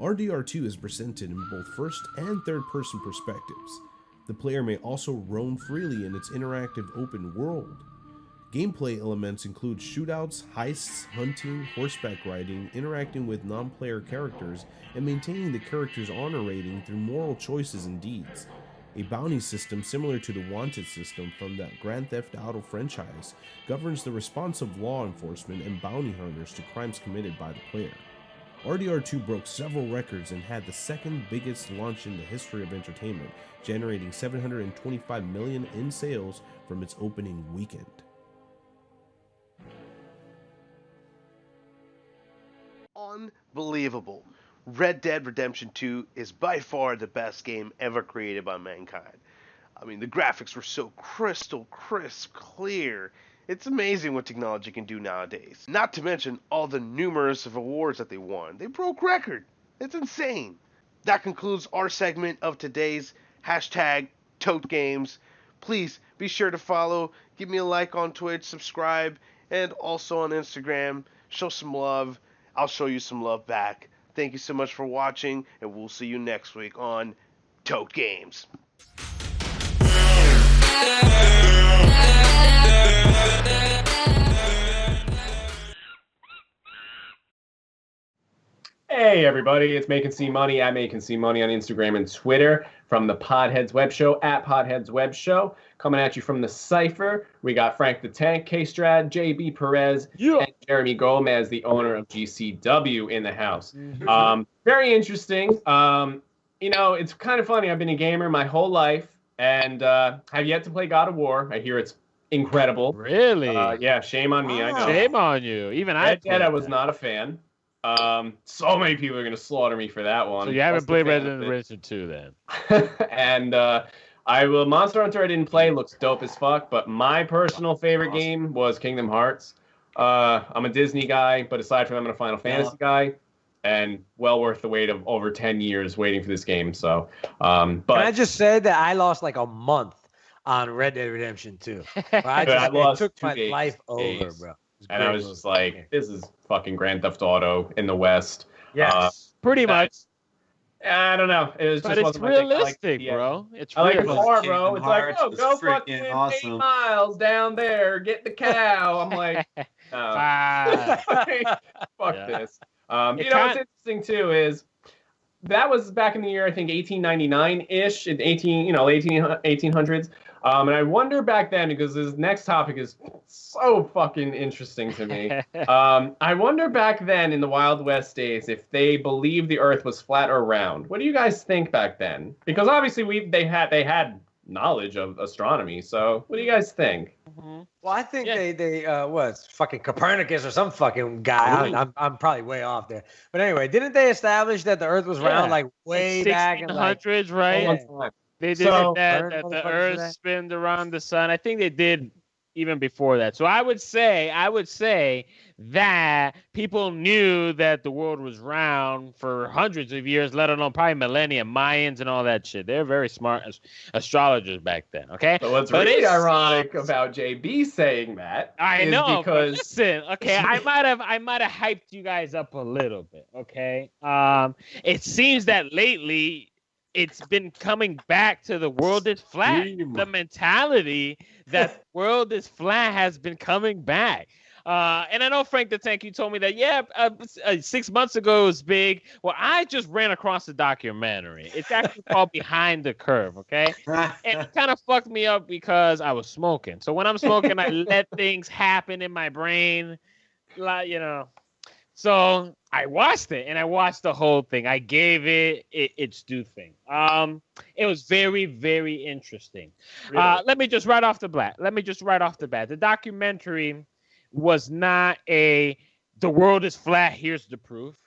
RDR2 is presented in both first and third person perspectives. The player may also roam freely in its interactive open world. Gameplay elements include shootouts, heists, hunting, horseback riding, interacting with non-player characters, and maintaining the character's honor rating through moral choices and deeds. A bounty system similar to the Wanted system from the Grand Theft Auto franchise governs the response of law enforcement and bounty hunters to crimes committed by the player. RDR2 broke several records and had the second biggest launch in the history of entertainment, generating $725 million in sales from its opening weekend. Unbelievable. Red Dead Redemption 2 is by far the best game ever created by mankind. I mean, the graphics were so crystal crisp, clear. It's amazing what technology can do nowadays. Not to mention all the numerous of awards that they won. They broke record. It's insane. That concludes our segment of today's hashtag Tote Games. Please be sure to follow, give me a like on Twitch, subscribe, and also on Instagram. Show some love. I'll show you some love back. Thank you so much for watching, and we'll see you next week on Tote Games. Hey everybody, it's Making See Money at Making See Money on Instagram and Twitter from the Podheads Web Show at Podheads Web Show. Coming at you from the Cipher, we got Frank the Tank, Kstrad, JB Perez, and Jeremy Gomez, the owner of GCW, in the house. Very interesting. You know, it's kind of funny. I've been a gamer my whole life and have yet to play God of War. I hear it's incredible. Really? Yeah, shame on me. I know. Shame on you. Even Red Dead, I was not a fan. So many people are going to slaughter me for that one. So you haven't played Red Dead Redemption 2 then? And Monster Hunter I didn't play. Looks dope as fuck. But my personal favorite game was Kingdom Hearts. I'm a Disney guy, but aside from that, I'm a Final Fantasy guy. And well worth the wait of over 10 years waiting for this game. So, but Can I just say that I lost like a month on Red Dead Redemption 2. I took my life over, bro. And I was just like, this is fucking Grand Theft Auto in the West. Yes, pretty much. I don't know. It was but just it's realistic, bro. It's I like the realistic. car, bro. It's like, oh, go fucking awesome. 8 miles down there, get the cow. I'm like, no. Fuck this. You know what's interesting too is that was back in the year I think 1899-ish, 1800s. And I wonder back then, because this next topic is so fucking interesting to me. I wonder back then in the Wild West days if they believed the Earth was flat or round. What do you guys think back then? Because obviously they had knowledge of astronomy. So what do you guys think? Well, I think they fucking Copernicus or some fucking guy. I'm probably way off there. But anyway, didn't they establish that the Earth was round like way back in 1600s, right? They did that the Earth spins around the sun. I think they did even before that. So I would say that people knew that the world was round for hundreds of years, let alone probably millennia, Mayans and all that shit. They're very smart astrologers back then, okay? So what's really ironic about JB saying that I is know, because listen, okay, I might have hyped you guys up a little bit, okay? It seems that lately it's been coming back to the world is flat. The mentality that the world is flat has been coming back. And I know, Frank the Tank, you told me that, 6 months ago it was big. Well, I just ran across the documentary. It's actually called Behind the Curve, okay? And it kind of fucked me up because I was smoking. So when I'm smoking, I let things happen in my brain, like, you know. So I watched it, and I watched the whole thing. I gave it its due thing. It was very, very interesting. Really? Let me just right off the bat. The documentary was not the world is flat, here's the proof.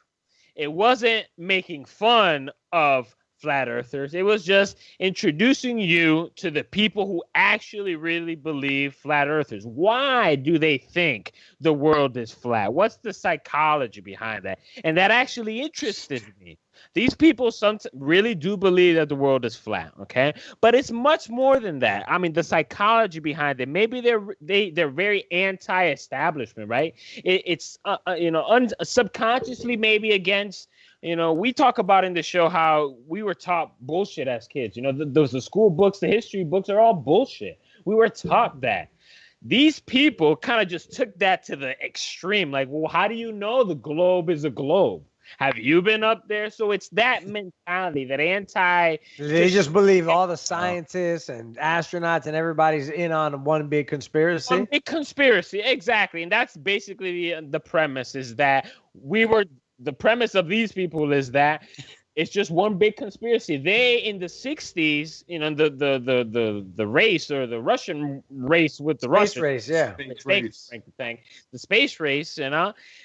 It wasn't making fun of flat earthers. It was just introducing you to the people who actually really believe flat earthers. Why do they think the world is flat? What's the psychology behind that? And that actually interested me. These people really do believe that the world is flat, okay? But it's much more than that. I mean, the psychology behind it. Maybe they're very anti-establishment, right? It's subconsciously maybe against. We talk about in the show how we were taught bullshit as kids. The school books, the history books are all bullshit. We were taught that. These people kind of just took that to the extreme. Like, well, how do you know the globe is a globe? Have you been up there? So it's that mentality, that They just believe all the scientists and astronauts and everybody's in on one big conspiracy. One big conspiracy, exactly. And that's basically the premise is that the premise of these people is that it's just one big conspiracy. They in the 60s, the race or the Russian race with the Space Russians. race, yeah. The space race,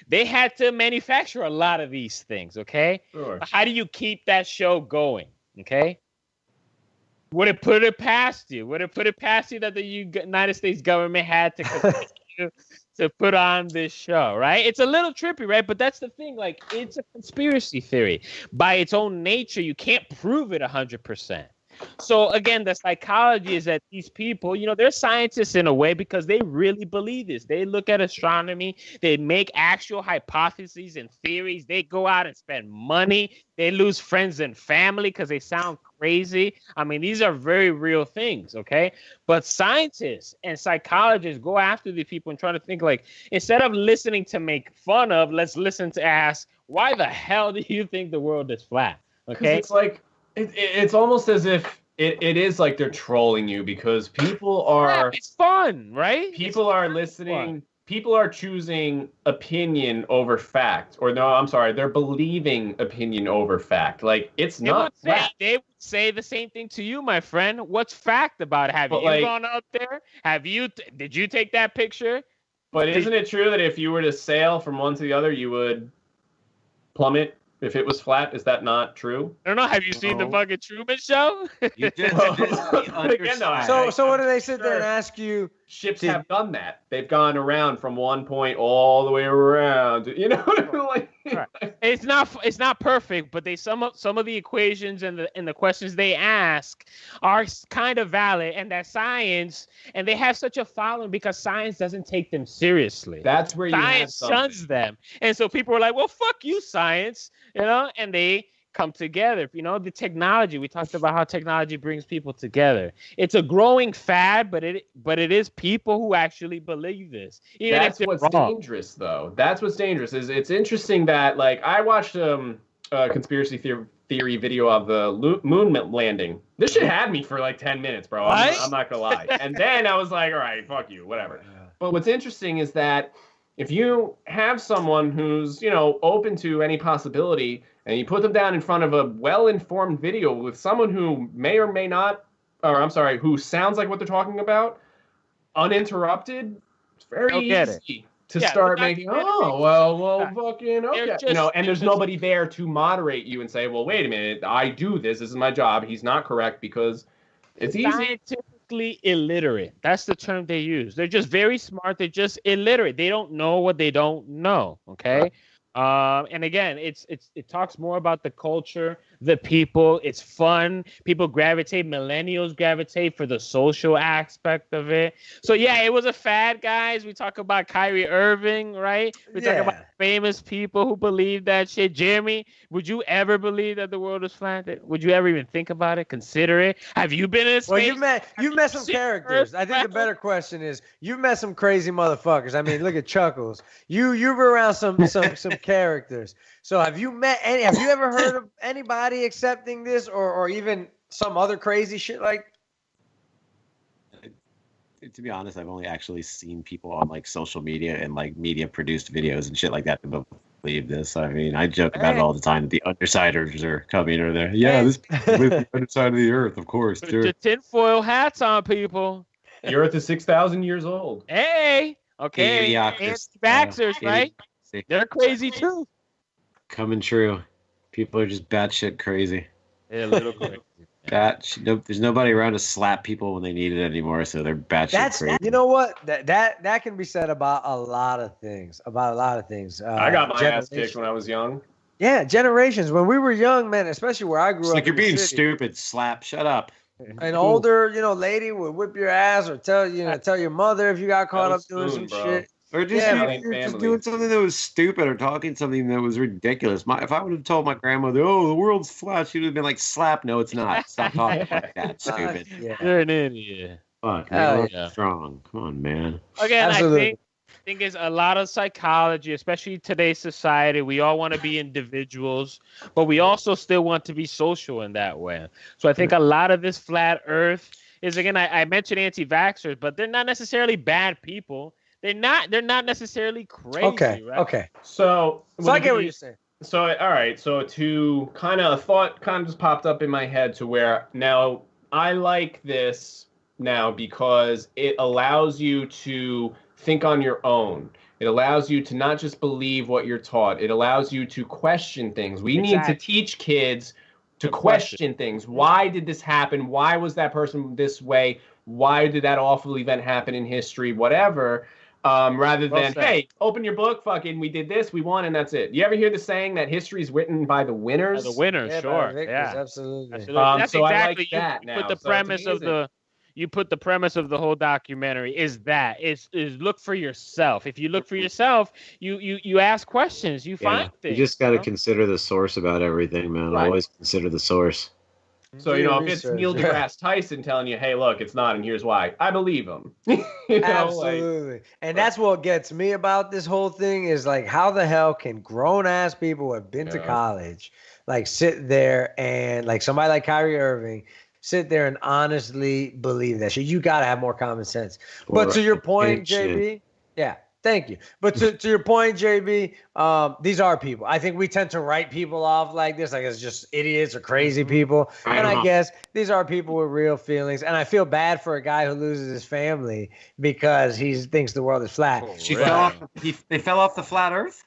they had to manufacture a lot of these things, okay? Sure. How do you keep that show going, okay? Would it put it past you? Would it put it past you that the United States government had to continue to put on this show, right? It's a little trippy, right? But that's the thing. Like, it's a conspiracy theory. By its own nature, you can't prove it 100%. So, again, the psychology is that these people, they're scientists in a way because they really believe this. They look at astronomy. They make actual hypotheses and theories. They go out and spend money. They lose friends and family because they sound crazy. I mean, these are very real things, okay? But scientists and psychologists go after these people and try to think, like, instead of listening to make fun of, let's listen to ask, why the hell do you think the world is flat? Okay? It's like, it's almost as if it is like they're trolling you because people are... It's fun, right? People are listening... People are choosing opinion over fact. Or no, I'm sorry, they're believing opinion over fact. Like, it's not fact. They would say the same thing to you, my friend. What's fact about it? Have you gone up there? Did you take that picture? But isn't it true that if you were to sail from one to the other, you would plummet if it was flat? Is that not true? I don't know. Have you seen the fucking Truman Show? You just Again, though, So what do they sit there and ask you? Ships have done that. They've gone around from one point all the way around. You know what I mean? Like, right. It's not perfect, but some of the equations and the questions they ask are kind of valid, and that science, and they have such a following because science doesn't take them seriously. That's where science shuns them, and so people are like, "Well, fuck you, science," and they come together. The technology, we talked about how technology brings people together. It's a growing fad, but it is people who actually believe this. That's what's dangerous, though. That's what's dangerous. It's interesting that, like, I watched a conspiracy theory video of the moon landing. This shit had me for like 10 minutes, bro. I'm not gonna lie. And then I was like, all right, fuck you, whatever. But what's interesting is that if you have someone who's, open to any possibility, and you put them down in front of a well-informed video with someone who may or may not, who sounds like what they're talking about, uninterrupted, it's very easy to start making, fucking, okay. And there's nobody there to moderate you and say, well, wait a minute, I do this is my job. He's not correct because it's easy. Scientifically illiterate. That's the term they use. They're just very smart. They're just illiterate. They don't know what they don't know, okay? Right. And again, it talks more about the culture, the people. It's fun. People gravitate. Millennials gravitate for the social aspect of it. So yeah, it was a fad, guys. We talk about Kyrie Irving, right? We talk about famous people who believe that shit. Jeremy, would you ever believe that the world is flat? Would you ever even think about it? Consider it? Have you been in space? Well, you met some characters. I think the better question is, you've met some crazy motherfuckers. I mean, look at Chuckles. You were around some characters. So have you ever heard of anybody accepting this or even some other crazy shit like? To be honest, I've only actually seen people on like social media and like media produced videos and shit like that to believe this. I mean, I joke about it all the time. The undersiders are coming over there. Yeah, this with the underside of the earth, of course. Put your tinfoil hats on, people. The earth is 6,000 years old. Hey, okay. Anti-vaxxers, right? They're crazy too. Coming true. People are just batshit crazy. A little crazy. There's nobody around to slap people when they need it anymore, so they're batshit crazy. You know what? That can be said about a lot of things. I got my ass kicked when I was young. Yeah, generations. When we were young, man, especially where I grew It's up. like you're being city, stupid. Slap. Shut up. An older, lady would whip your ass or tell your mother if you got caught up doing some shit. Or just, you're just doing something that was stupid or talking something that was ridiculous. If I would have told my grandmother, "Oh, the world's flat," she would have been like, "Slap! No, it's not. Stop talking like that. Stupid." You're an idiot. Fuck, strong. Come on, man. Again, I think it's a lot of psychology, especially today's society. We all want to be individuals, but we also still want to be social in that way. So I think a lot of this flat Earth is, again, I mentioned anti-vaxxers, but they're not necessarily bad people. They're not necessarily crazy. Okay. Right? Okay. So I get what you're saying. So all right. So to a thought just popped up in my head to where now I like this now because it allows you to think on your own. It allows you to not just believe what you're taught. It allows you to question things. We need to teach kids to question things. Why did this happen? Why was that person this way? Why did that awful event happen in history? Whatever. Rather than, hey, open your book, fucking, we did this, we won, and that's it. You ever hear the saying that history is written by the winners? By the winners, sure. Victors, absolutely. That's so exactly I like that you now. put the premise of the whole documentary is look for yourself. If you look for yourself, you ask questions, you find things. You just got to consider the source about everything, man. Right. Always consider the source. So, if it's Neil deGrasse Tyson telling you, hey, look, it's not, and here's why, I believe him. Absolutely. And that's what gets me about this whole thing is, like, how the hell can grown-ass people who have been to college, like, sit there and, like, somebody like Kyrie Irving, sit there and honestly believe that shit? You got to have more common sense. But to your point, JB, thank you. But to your point, JB, these are people. I think we tend to write people off like this, like it's just idiots or crazy people. And I guess these are people with real feelings. And I feel bad for a guy who loses his family because he thinks the world is flat. They fell off the flat Earth?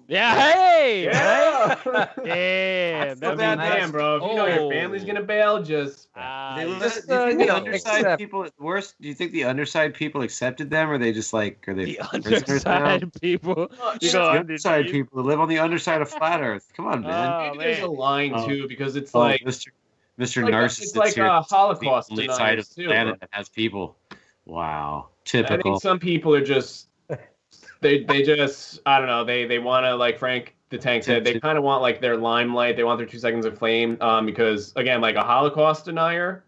Yeah, hey! Yeah! Damn, damn, bro. If you know your family's going to bail, just... Do you think the underside people worse? Do you think the underside people accepted them, or they just like are they the underside people? The underside people who live on the underside of flat Earth. Come on, man. Maybe there's a line too, because it's like Mr. Narcissist. It's like a Holocaust the side of the planet that has people. Wow, typical. I think some people are just they just I don't know they want to, like Frank the Tank said, they kind of want like their limelight. They want their 2 seconds of fame. Because again, like a Holocaust denier,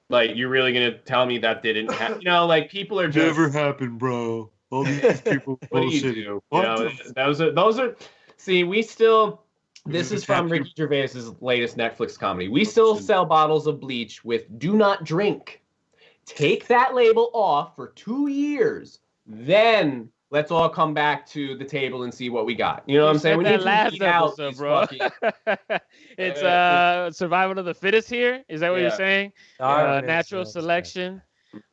like you're really gonna tell me that didn't happen? Like people are just never happened, bro. All these people. What do you do? Those are. See, we still. This is from Ricky Gervais's latest Netflix comedy. We still sell bottles of bleach with "Do not drink." Take that label off for 2 years, then let's all come back to the table and see what we got. You know what I'm saying? That last episode, bro. It's survival of the fittest here. Is that what you're saying? Natural selection.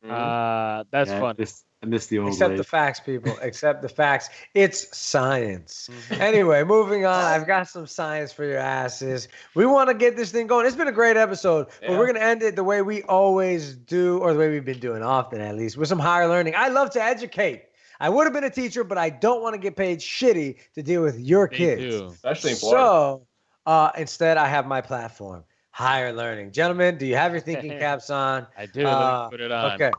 That's fun. I miss the old Accept the facts, people. Accept the facts. It's science. Anyway, moving on. I've got some science for your asses. We want to get this thing going. It's been a great episode, but we're going to end it the way we always do, or the way we've been doing often, at least, with some higher learning. I love to educate. I would have been a teacher, but I don't want to get paid shitty to deal with your kids. Especially in Florida. So instead, I have my platform, higher learning. Gentlemen, do you have your thinking caps on? I do. Let me put it on. Okay.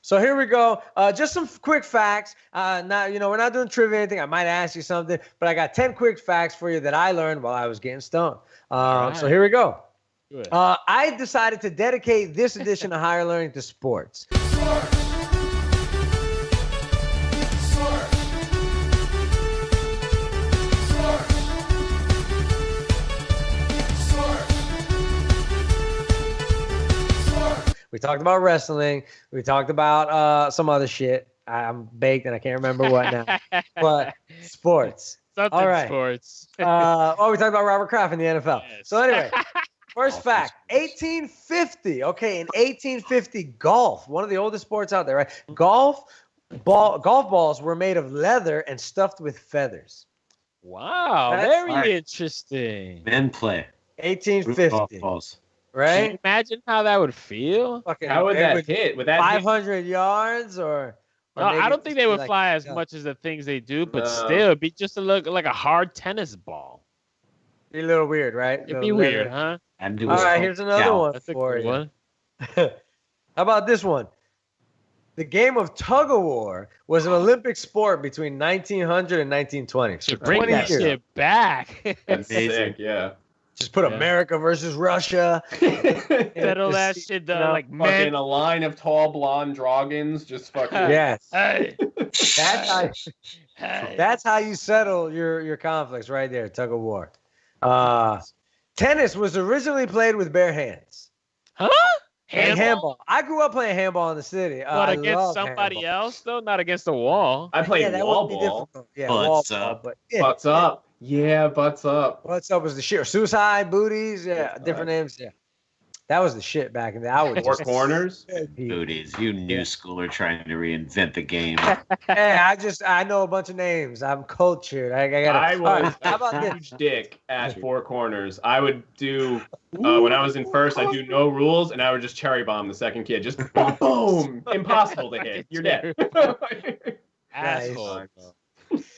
So here we go. Just some quick facts. Now, we're not doing trivia or anything. I might ask you something, but I got 10 quick facts for you that I learned while I was getting stoned. So here we go. I decided to dedicate this edition of Higher Learning to sports. We talked about wrestling. We talked about some other shit. I'm baked and I can't remember what now. But sports. Something all right. Sports. We talked about Robert Kraft in the NFL. Yes. So anyway, first fact, 1850. Okay, in 1850, golf, one of the oldest sports out there, right? Golf balls were made of leather and stuffed with feathers. Wow, very interesting. Men play. 1850. Balls. Right? Can you imagine how that would feel? Fucking, How would it that hit? Would that 500 yards or No, I maybe don't think just they be would like- fly as yeah. much as the things they do, but No. still, it'd be just like a hard tennis ball. Be a little weird, right? It'd be weird, huh? And All right, here's another one That's a for good you. one. How about this one? The game of tug of war was an Olympic sport between 1900 and 1920. So Bring 20 that years. shit back. That's Amazing. sick, yeah. Just put Yeah. America versus Russia. Settle that Just, shit you know, down like Fucking men. a line of tall blonde dragons just fucking. Yes. Hey, That's how, hey. that's how you settle your conflicts right there, tug of war. Tennis was originally played with bare hands. Huh? And handball. I grew up playing handball in the city. But I against love somebody handball. else, though, not against the wall. I played that wall wouldn't be ball. difficult. Yeah, Butts wall ball, up. but yeah. Butts up. Yeah, butts up. What's up was the shit. Suicide, booties, yeah, different names. Yeah. That was the shit back in the day. I would Four just corners. Booties, you new schooler trying to reinvent the game. Hey, I know a bunch of names. I'm cultured. I gotta. I All right, was how about a this? huge dick at four corners. I would do when I was in first. I'd do no rules, and I would just cherry bomb the second kid. Just boom, impossible to hit. You're dead. Asshole.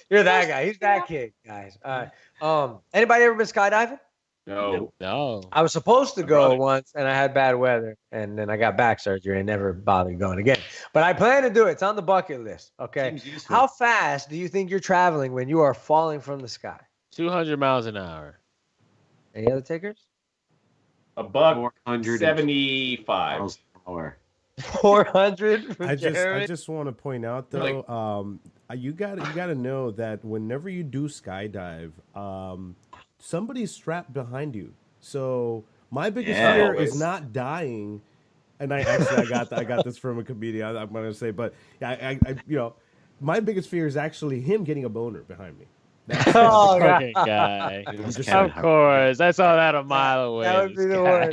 You're that guy. He's that kid, guys. All right. Anybody ever been skydiving? No. No. I was supposed to go brother. once, and I had bad weather, and then I got back surgery and never bothered going again. But I plan to do it. It's on the bucket list. Okay. Seems useful. How fast do you think you're traveling when you are falling from the sky? 200 miles an hour. Any other takers? A buck 475 75. miles an hour. 400. I Jared? just want to point out though, you gotta know that whenever you do skydive, somebody's strapped behind you. So my biggest Yeah, fear always. is not dying. And I got this from a comedian. I'm gonna say, but I my biggest fear is actually him getting a boner behind me. Oh, Fucking God. guy. Just Of kinda- course. I saw that a mile away. That would be the worst.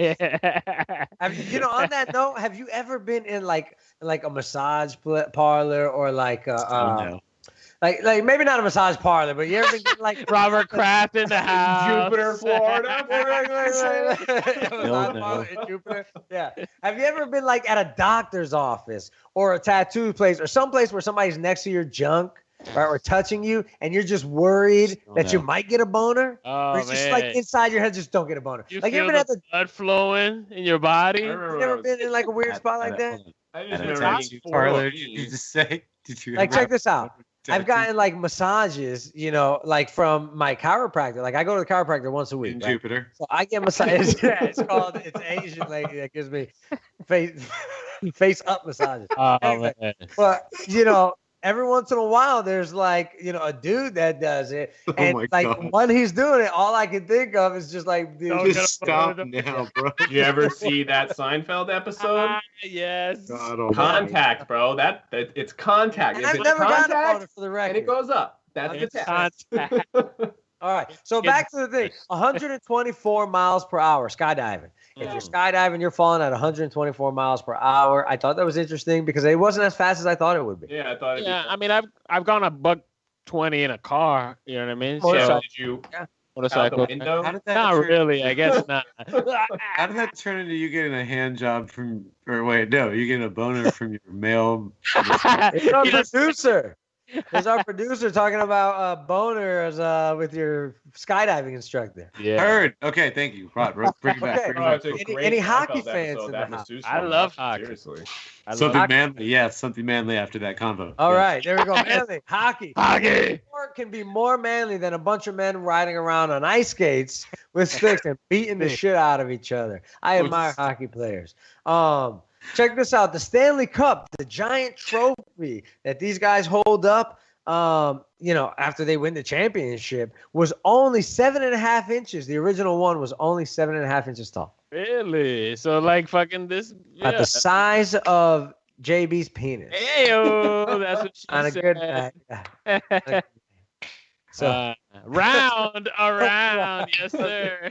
On that note, have you ever been in like a massage parlor or like no. like maybe not a massage parlor, but you ever been like Robert Kraft in the house. Jupiter, Florida. Massage parlor in Jupiter? Yeah. Have you ever been like at a doctor's office or a tattoo place or someplace where somebody's next to your junk? Right, or touching you, and you're just worried that you might get a boner. Oh, or it's just man. like inside your head, just don't get a boner. You like you feel ever had the blood flowing in your body? I you ever been in like a weird spot like that? I At just a remember tattoo being parlor, 14. did you say? Did you Like, ever check this out. I've tattoo gotten like massages, like from my chiropractor. Like I go to the chiropractor once a week. in right? Jupiter? So I get massages. Yeah, it's Asian lady that gives me face up massages. Oh, Anyway, man. But every once in a while, there's like a dude that does it, and my like God. when he's doing it, all I can think of is just like, dude, Don't Just stop now, bro. Did you ever see that Seinfeld episode? Yes. God almighty. Contact, bro. That it's contact. And If I've it's never gotten a contact, boner for the and record. it goes up. That's the It's test. contact. All right. So back to the thing. 124 miles per hour skydiving. If you're skydiving, you're falling at 124 miles per hour. I thought that was interesting because it wasn't as fast as I thought it would be. Yeah, I thought it'd Yeah, I mean, I've gone $120 in a car. You know what I mean? be. Yeah, So, did you out the motorcycle. window? How did that Not turn- really. I guess not. How did that turn into you getting a hand job from? Or wait, no, you getting a boner from your male? It's our You just- producer. It's our producer talking about boners with your skydiving instructor. Yeah. Heard. Okay, thank you. Right, bring it back. Okay. Bring Oh, it it's back. a great Any Seinfeld hockey episode, fans in that the house? masseuse I one. love hockey. Seriously. I Something love manly, yeah, something manly after that convo. All Yeah. right, there we go. Manly hockey. hockey. Sport can be more manly than a bunch of men riding around on ice skates with sticks and beating the shit out of each other. I admire hockey players. Check this out: the Stanley Cup, the giant trophy that these guys hold up. After they win the championship, was only 7.5 inches. The original one was only 7.5 inches tall. Really? So like fucking this. At the size of JB's penis. Ayo, that's what she On a said. good night. So, round around, yes sir.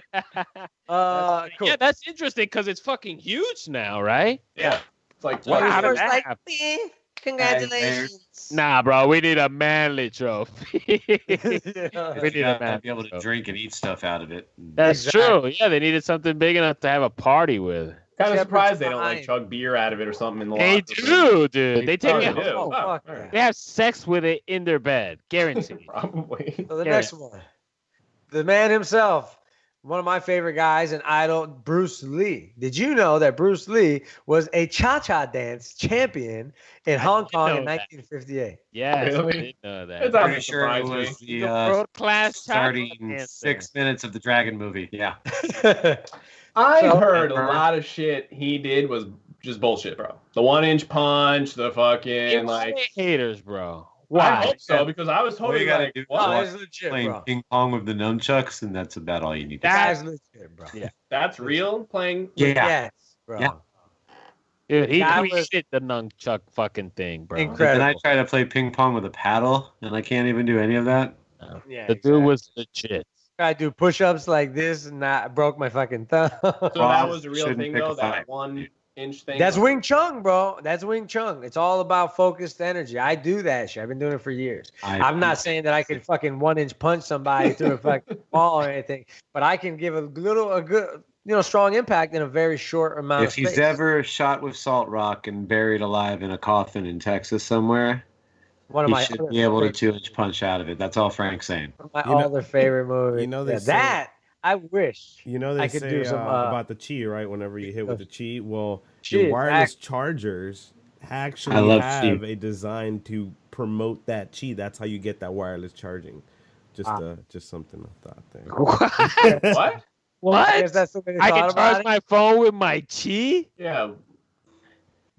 cool. Yeah, that's interesting because it's fucking huge now, right? Yeah. It's like, Wow, what? how did First, that like, happen? "Meh." Congratulations. Nah, bro, we need a manly trophy. We need a Be manly able to trophy. drink and eat stuff out of it. That's true. Yeah, they needed something big enough to have a party with. Kind of surprised they don't like chug beer out of it or something in the They locker do, room. dude. They take it they do. home. Oh, fuck all right. They have sex with it in their bed. Guaranteed. Probably. So the next one. The man himself, one of my favorite guys and idol, Bruce Lee. Did you know that Bruce Lee was a cha-cha dance champion in Hong Kong in 1958? Yes, Really? I did know that. It's Pretty sure it was the world-class starting 6 minutes of the Dragon movie. Yeah. I heard a lot of shit he did was just bullshit, bro. The 1-inch punch, the fucking like haters, bro. Why? I hope so because I was All totally you gotta like, do is what? watch legit, playing bro. ping pong with the nunchucks, and that's about all you need to That's legit, bro. Yeah. That's real playing. Yeah. Yes, bro. Yeah. Dude, he That was created the nunchuck fucking thing, bro. incredible. And I try to play ping pong with a paddle, and I can't even do any of that. Yeah, The dude was legit. I do push-ups like this, and I broke my fucking thumb. So that was a real Shouldn't thing pick though. a That fight. 1-inch thing. That's Wing Chun, bro. That's Wing Chun. It's all about focused energy. I do that shit. I've been doing it for years. I'm not saying that I could fucking 1-inch punch somebody through a fucking ball or anything, but I can give a good, strong impact in a very short amount If of he's space. ever shot with salt rock and buried alive in a coffin in Texas somewhere, One of he my should other be able to favorite- 2-inch punch out of it. That's all Frank's saying. my other favorite movie. You know they Yeah, say- that I wish. You know they I could say do some, about the chi, right? Whenever you hit with the chi, well, Chi, your wireless exactly. chargers I actually love have chi. a design to promote that chi. That's how you get that wireless charging. Just something I thought there. What? What? I guess that's the way they I thought can about charge it. my phone with my chi? Yeah.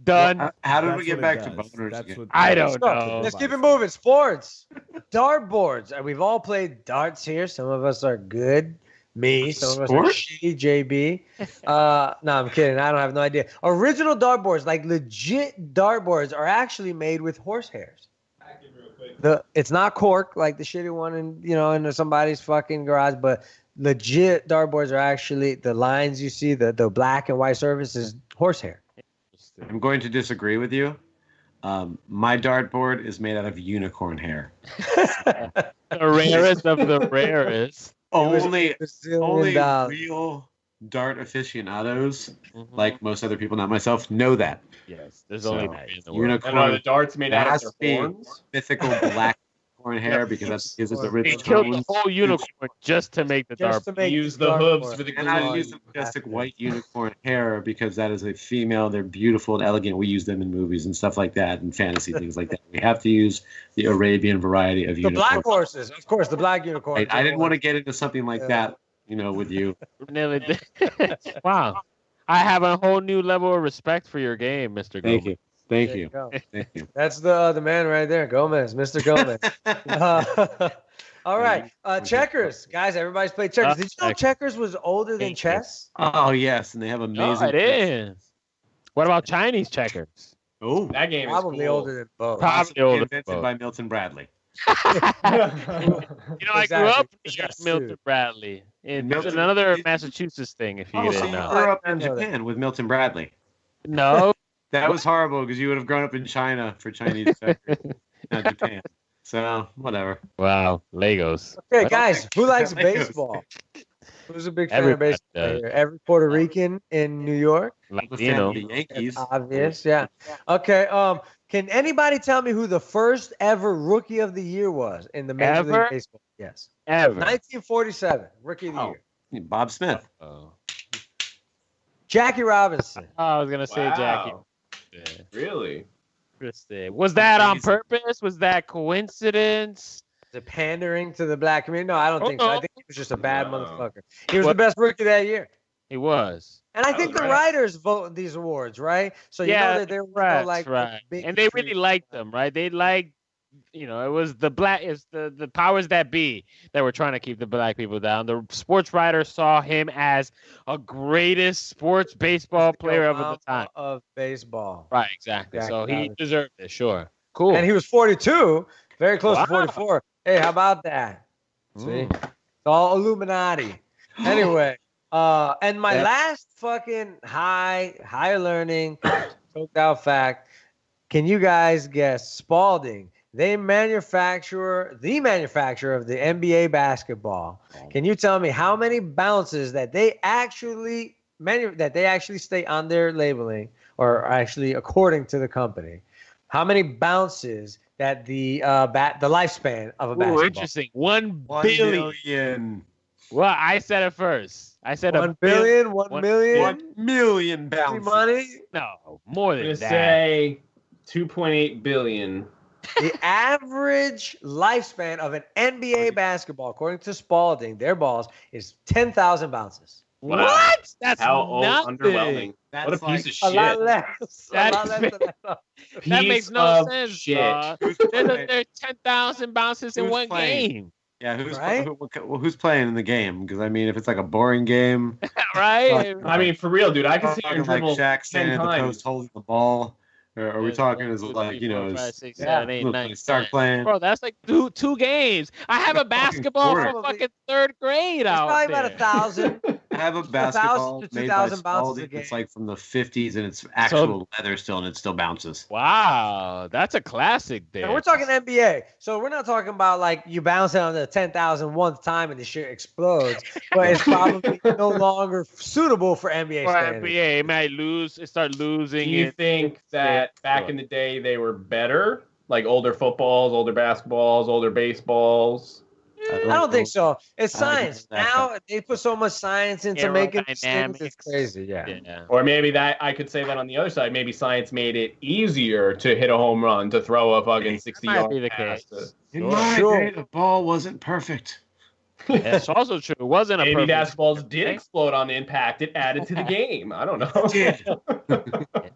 Done. How did we That's get what back it to does. boners That's again? what- I that's don't what know. the Let's keep it device- moving. Sports. Dart boards. We've all played darts here. Some of us are good. Me. Some of us are Sport? shitty. JB. No, I'm kidding. I don't have no idea. Original dart boards, like legit dart boards, are actually made with horse hairs. It's not cork like the shitty one in somebody's fucking garage, but legit dartboards are actually the lines you see, the black and white surface is horsehair. I'm going to disagree with you. My dartboard is made out of unicorn hair. The rarest of the rarest. Only $1 real dart aficionados, like most other people, not myself, know that. Yes, there's So, only three in the world. unicorn. And are the darts made There out has of to their be horns? mythical black unicorn hair because that's gives it the They rich killed the tones. whole unicorn just to make the Just dart. to make Use the the hooves dartboard. for the And I glue. use the majestic white unicorn hair because that is a female. They're beautiful and elegant. We use them in movies and stuff like that and fantasy things like that. We have to use the Arabian variety of The unicorn. black horses, of course, the black unicorn. I didn't want to get into something like that, with you. Nearly did. Wow. I have a whole new level of respect for your game, Mr. Thank Gomez. you. Thank There you. you go. Thank you. That's the man right there, Gomez, Mr. Gomez. All right, checkers, guys. Everybody's played checkers. Did you know checkers was older than chess? Oh yes, and they have No, amazing. it is. What about Chinese checkers? Oh, That game is Probably cool. older than both. Probably older than invented both. by Milton Bradley. I grew up Just near got Milton sued. Bradley. It's Milton- another Massachusetts thing, if you Oh, so didn't you know. grew up in I know that. Japan with Milton Bradley. No. That was horrible because you would have grown up in China for Chinese checkers, not Japan. So whatever. Wow. Legos. Okay, guys, who likes Legos. baseball? Who's a big fan Everybody of baseball? does. Here? Every Puerto Rican in New York. I'm a fan Latino. of the Yankees. It's obvious, yeah. Okay, can anybody tell me who the first ever Rookie of the Year was in the Major Ever? League Baseball? Yes, Ever. 1947, Rookie of the Oh. Year. Bob Smith. Oh. Jackie Robinson. I was gonna say Jackie. Wow. Really? Interesting. Was that on Amazing. purpose? Was that coincidence? Is it pandering to the black community? No, I don't think so. I Uh-oh. think he was just a bad No. motherfucker. He was What? the best rookie that year. He was. And I That think was the right. writers vote these awards, right? So you know that there was no, like right. big And they really treat. liked them, right? They liked, it was the the powers that be that were trying to keep the black people down. The sports writers saw him as a greatest sports baseball player of the time. Of baseball. Right, exactly. Jackie So he Robinson. deserved it, sure. Cool. And he was 42, very close to Wow. 44. Hey, how about that? See? It's all Illuminati. Anyway, and my Yeah. last fucking higher learning, choked out fact. Can you guys guess? Spalding, the manufacturer of the NBA basketball. Can you tell me how many bounces that they actually stay on their labeling, or actually according to the company? How many bounces that the lifespan of a basketball? Ooh, interesting. 1 billion. Well, I said it first. I said 1 billion, 1 million. 1 million bounces. Money? No, more than I'm that. gonna say 2.8 billion. The average lifespan of an NBA basketball, according to Spalding, their balls, is 10,000 bounces. Wow. What? That's nothing. Underwhelming. That's what a piece of A shit. lot less. A lot less than I thought. That makes no sense, shit. bro. There's 10,000 bounces in one game. Yeah, Right? who's playing in the game? Because I mean, if it's like a boring game, Right? I mean, for real, dude. I can see talking you like dribble Shaq 10 standing at the times. post holding the ball, or are we There's talking 1, as 2, like 3, 4, 5, 6, 7, 8, look, 9, start 10. playing? Bro, that's like two games. I have a basketball quarter. from fucking 3rd grade It's out probably there. about 1,000. I have a basketball 1,000 to made by 2,000 bounces a Spalding. game. It's like from the 50s, and it's actual leather still, and it still bounces. Wow, that's a classic there. And we're talking NBA, so we're not talking about like you bounce it on the 10,001th time and the shit explodes, but it's probably no longer suitable for NBA For standards. NBA, it might lose. It start losing. Do you think that back in the day they were better? Like older footballs, older basketballs, older baseballs? I don't think so. It's I like science. that. Now they put so much science into making these things. It's crazy. Yeah. Or maybe that I could say that on the other side. Maybe science made it easier to hit a home run, to throw a fucking 60-yard pass. In my day, the ball wasn't perfect. That's also true. It wasn't a Maybe perfect. basketballs did explode on impact. It added to the game. I don't know.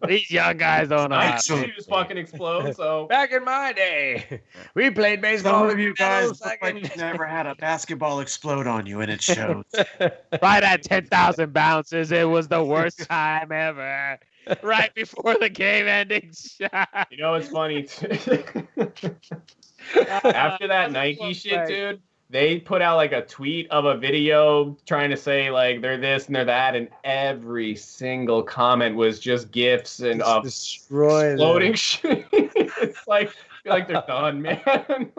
These young guys don't know. Actually, just fucking explode. So back in my day, we played baseball. Some of you guys look like you've never had a basketball explode on you, and it shows. Right at 10,000 bounces, it was the worst time ever. Right before the game ending shot. You know what's funny? After that Nike shit, dude, they put out like a tweet of a video trying to say like they're this and they're that, and every single comment was just gifs and exploding shit. It's like I feel like they're done, man.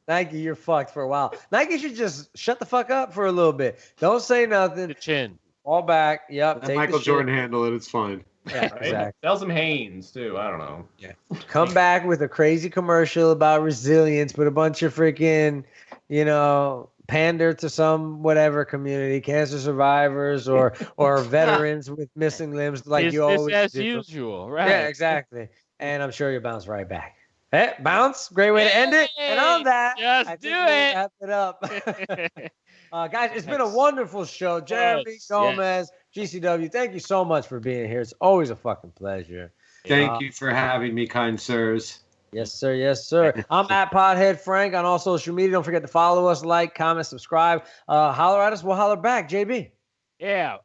Nike, you're fucked for a while. Nike should just shut the fuck up for a little bit. Don't say nothing. The chin. All back. Yep. Let Michael Jordan handle it. It's fine. Yeah, exactly. Sell some Hanes too. I don't know. Yeah. Come back with a crazy commercial about resilience, put a bunch of freaking, pander to some whatever community, cancer survivors or veterans with missing limbs, like you always as do. usual, right? Yeah, exactly. And I'm sure you'll bounce right back. Hey, bounce. Great way to end it. And on that, just I do think we'll it. wrap it up. Guys, it's been a wonderful show. Jeremy Gomez, GCW, thank you so much for being here. It's always a fucking pleasure. Thank you for having me, kind sirs. Yes, sir. Yes, sir. I'm at Podhead Frank on all social media. Don't forget to follow us, like, comment, subscribe. Holler at us. We'll holler back. JB. Yeah.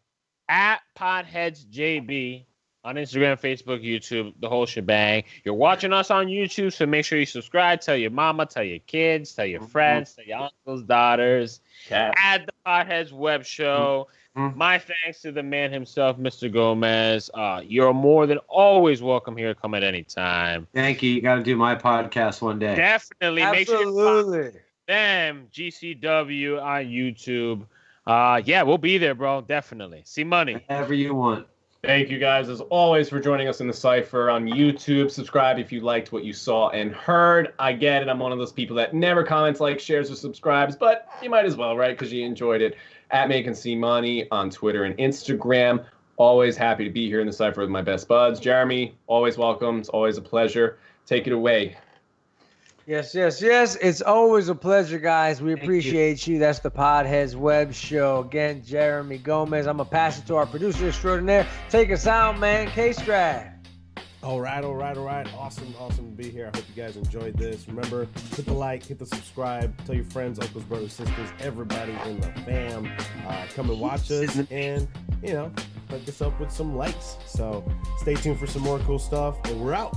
At Podheads JB on Instagram, Facebook, YouTube, the whole shebang. You're watching us on YouTube, so make sure you subscribe. Tell your mama, tell your kids, tell your friends, tell your uncles, daughters. Add the Podheads web show. My thanks to the man himself, Mr. Gomez. You're more than always welcome here. Come at any time. Thank you. You got to do my podcast one day. Definitely. Make sure you follow them, GCW on YouTube. Yeah, we'll be there, bro. Definitely. See money. Whatever you want. Thank you guys, as always, for joining us in the Cypher on YouTube. Subscribe if you liked what you saw and heard. I get it. I'm one of those people that never comments, likes, shares, or subscribes, but you might as well, right? Because you enjoyed it. At Making See Money on Twitter and Instagram. Always happy to be here in the Cypher with my best buds. Jeremy, always welcome. It's always a pleasure. Take it away. Yes, yes, yes. It's always a pleasure, guys. We appreciate you. That's the Podheads web show. Again, Jeremy Gomez. I'm going to pass it to our producer extraordinaire. Take us out, man. Kstrad. All right. Awesome to be here. I hope you guys enjoyed this. Remember, hit the like, hit the subscribe, tell your friends, uncles, brothers, sisters, everybody in the fam. Come and watch us and, hook us up with some likes. So stay tuned for some more cool stuff, and we're out.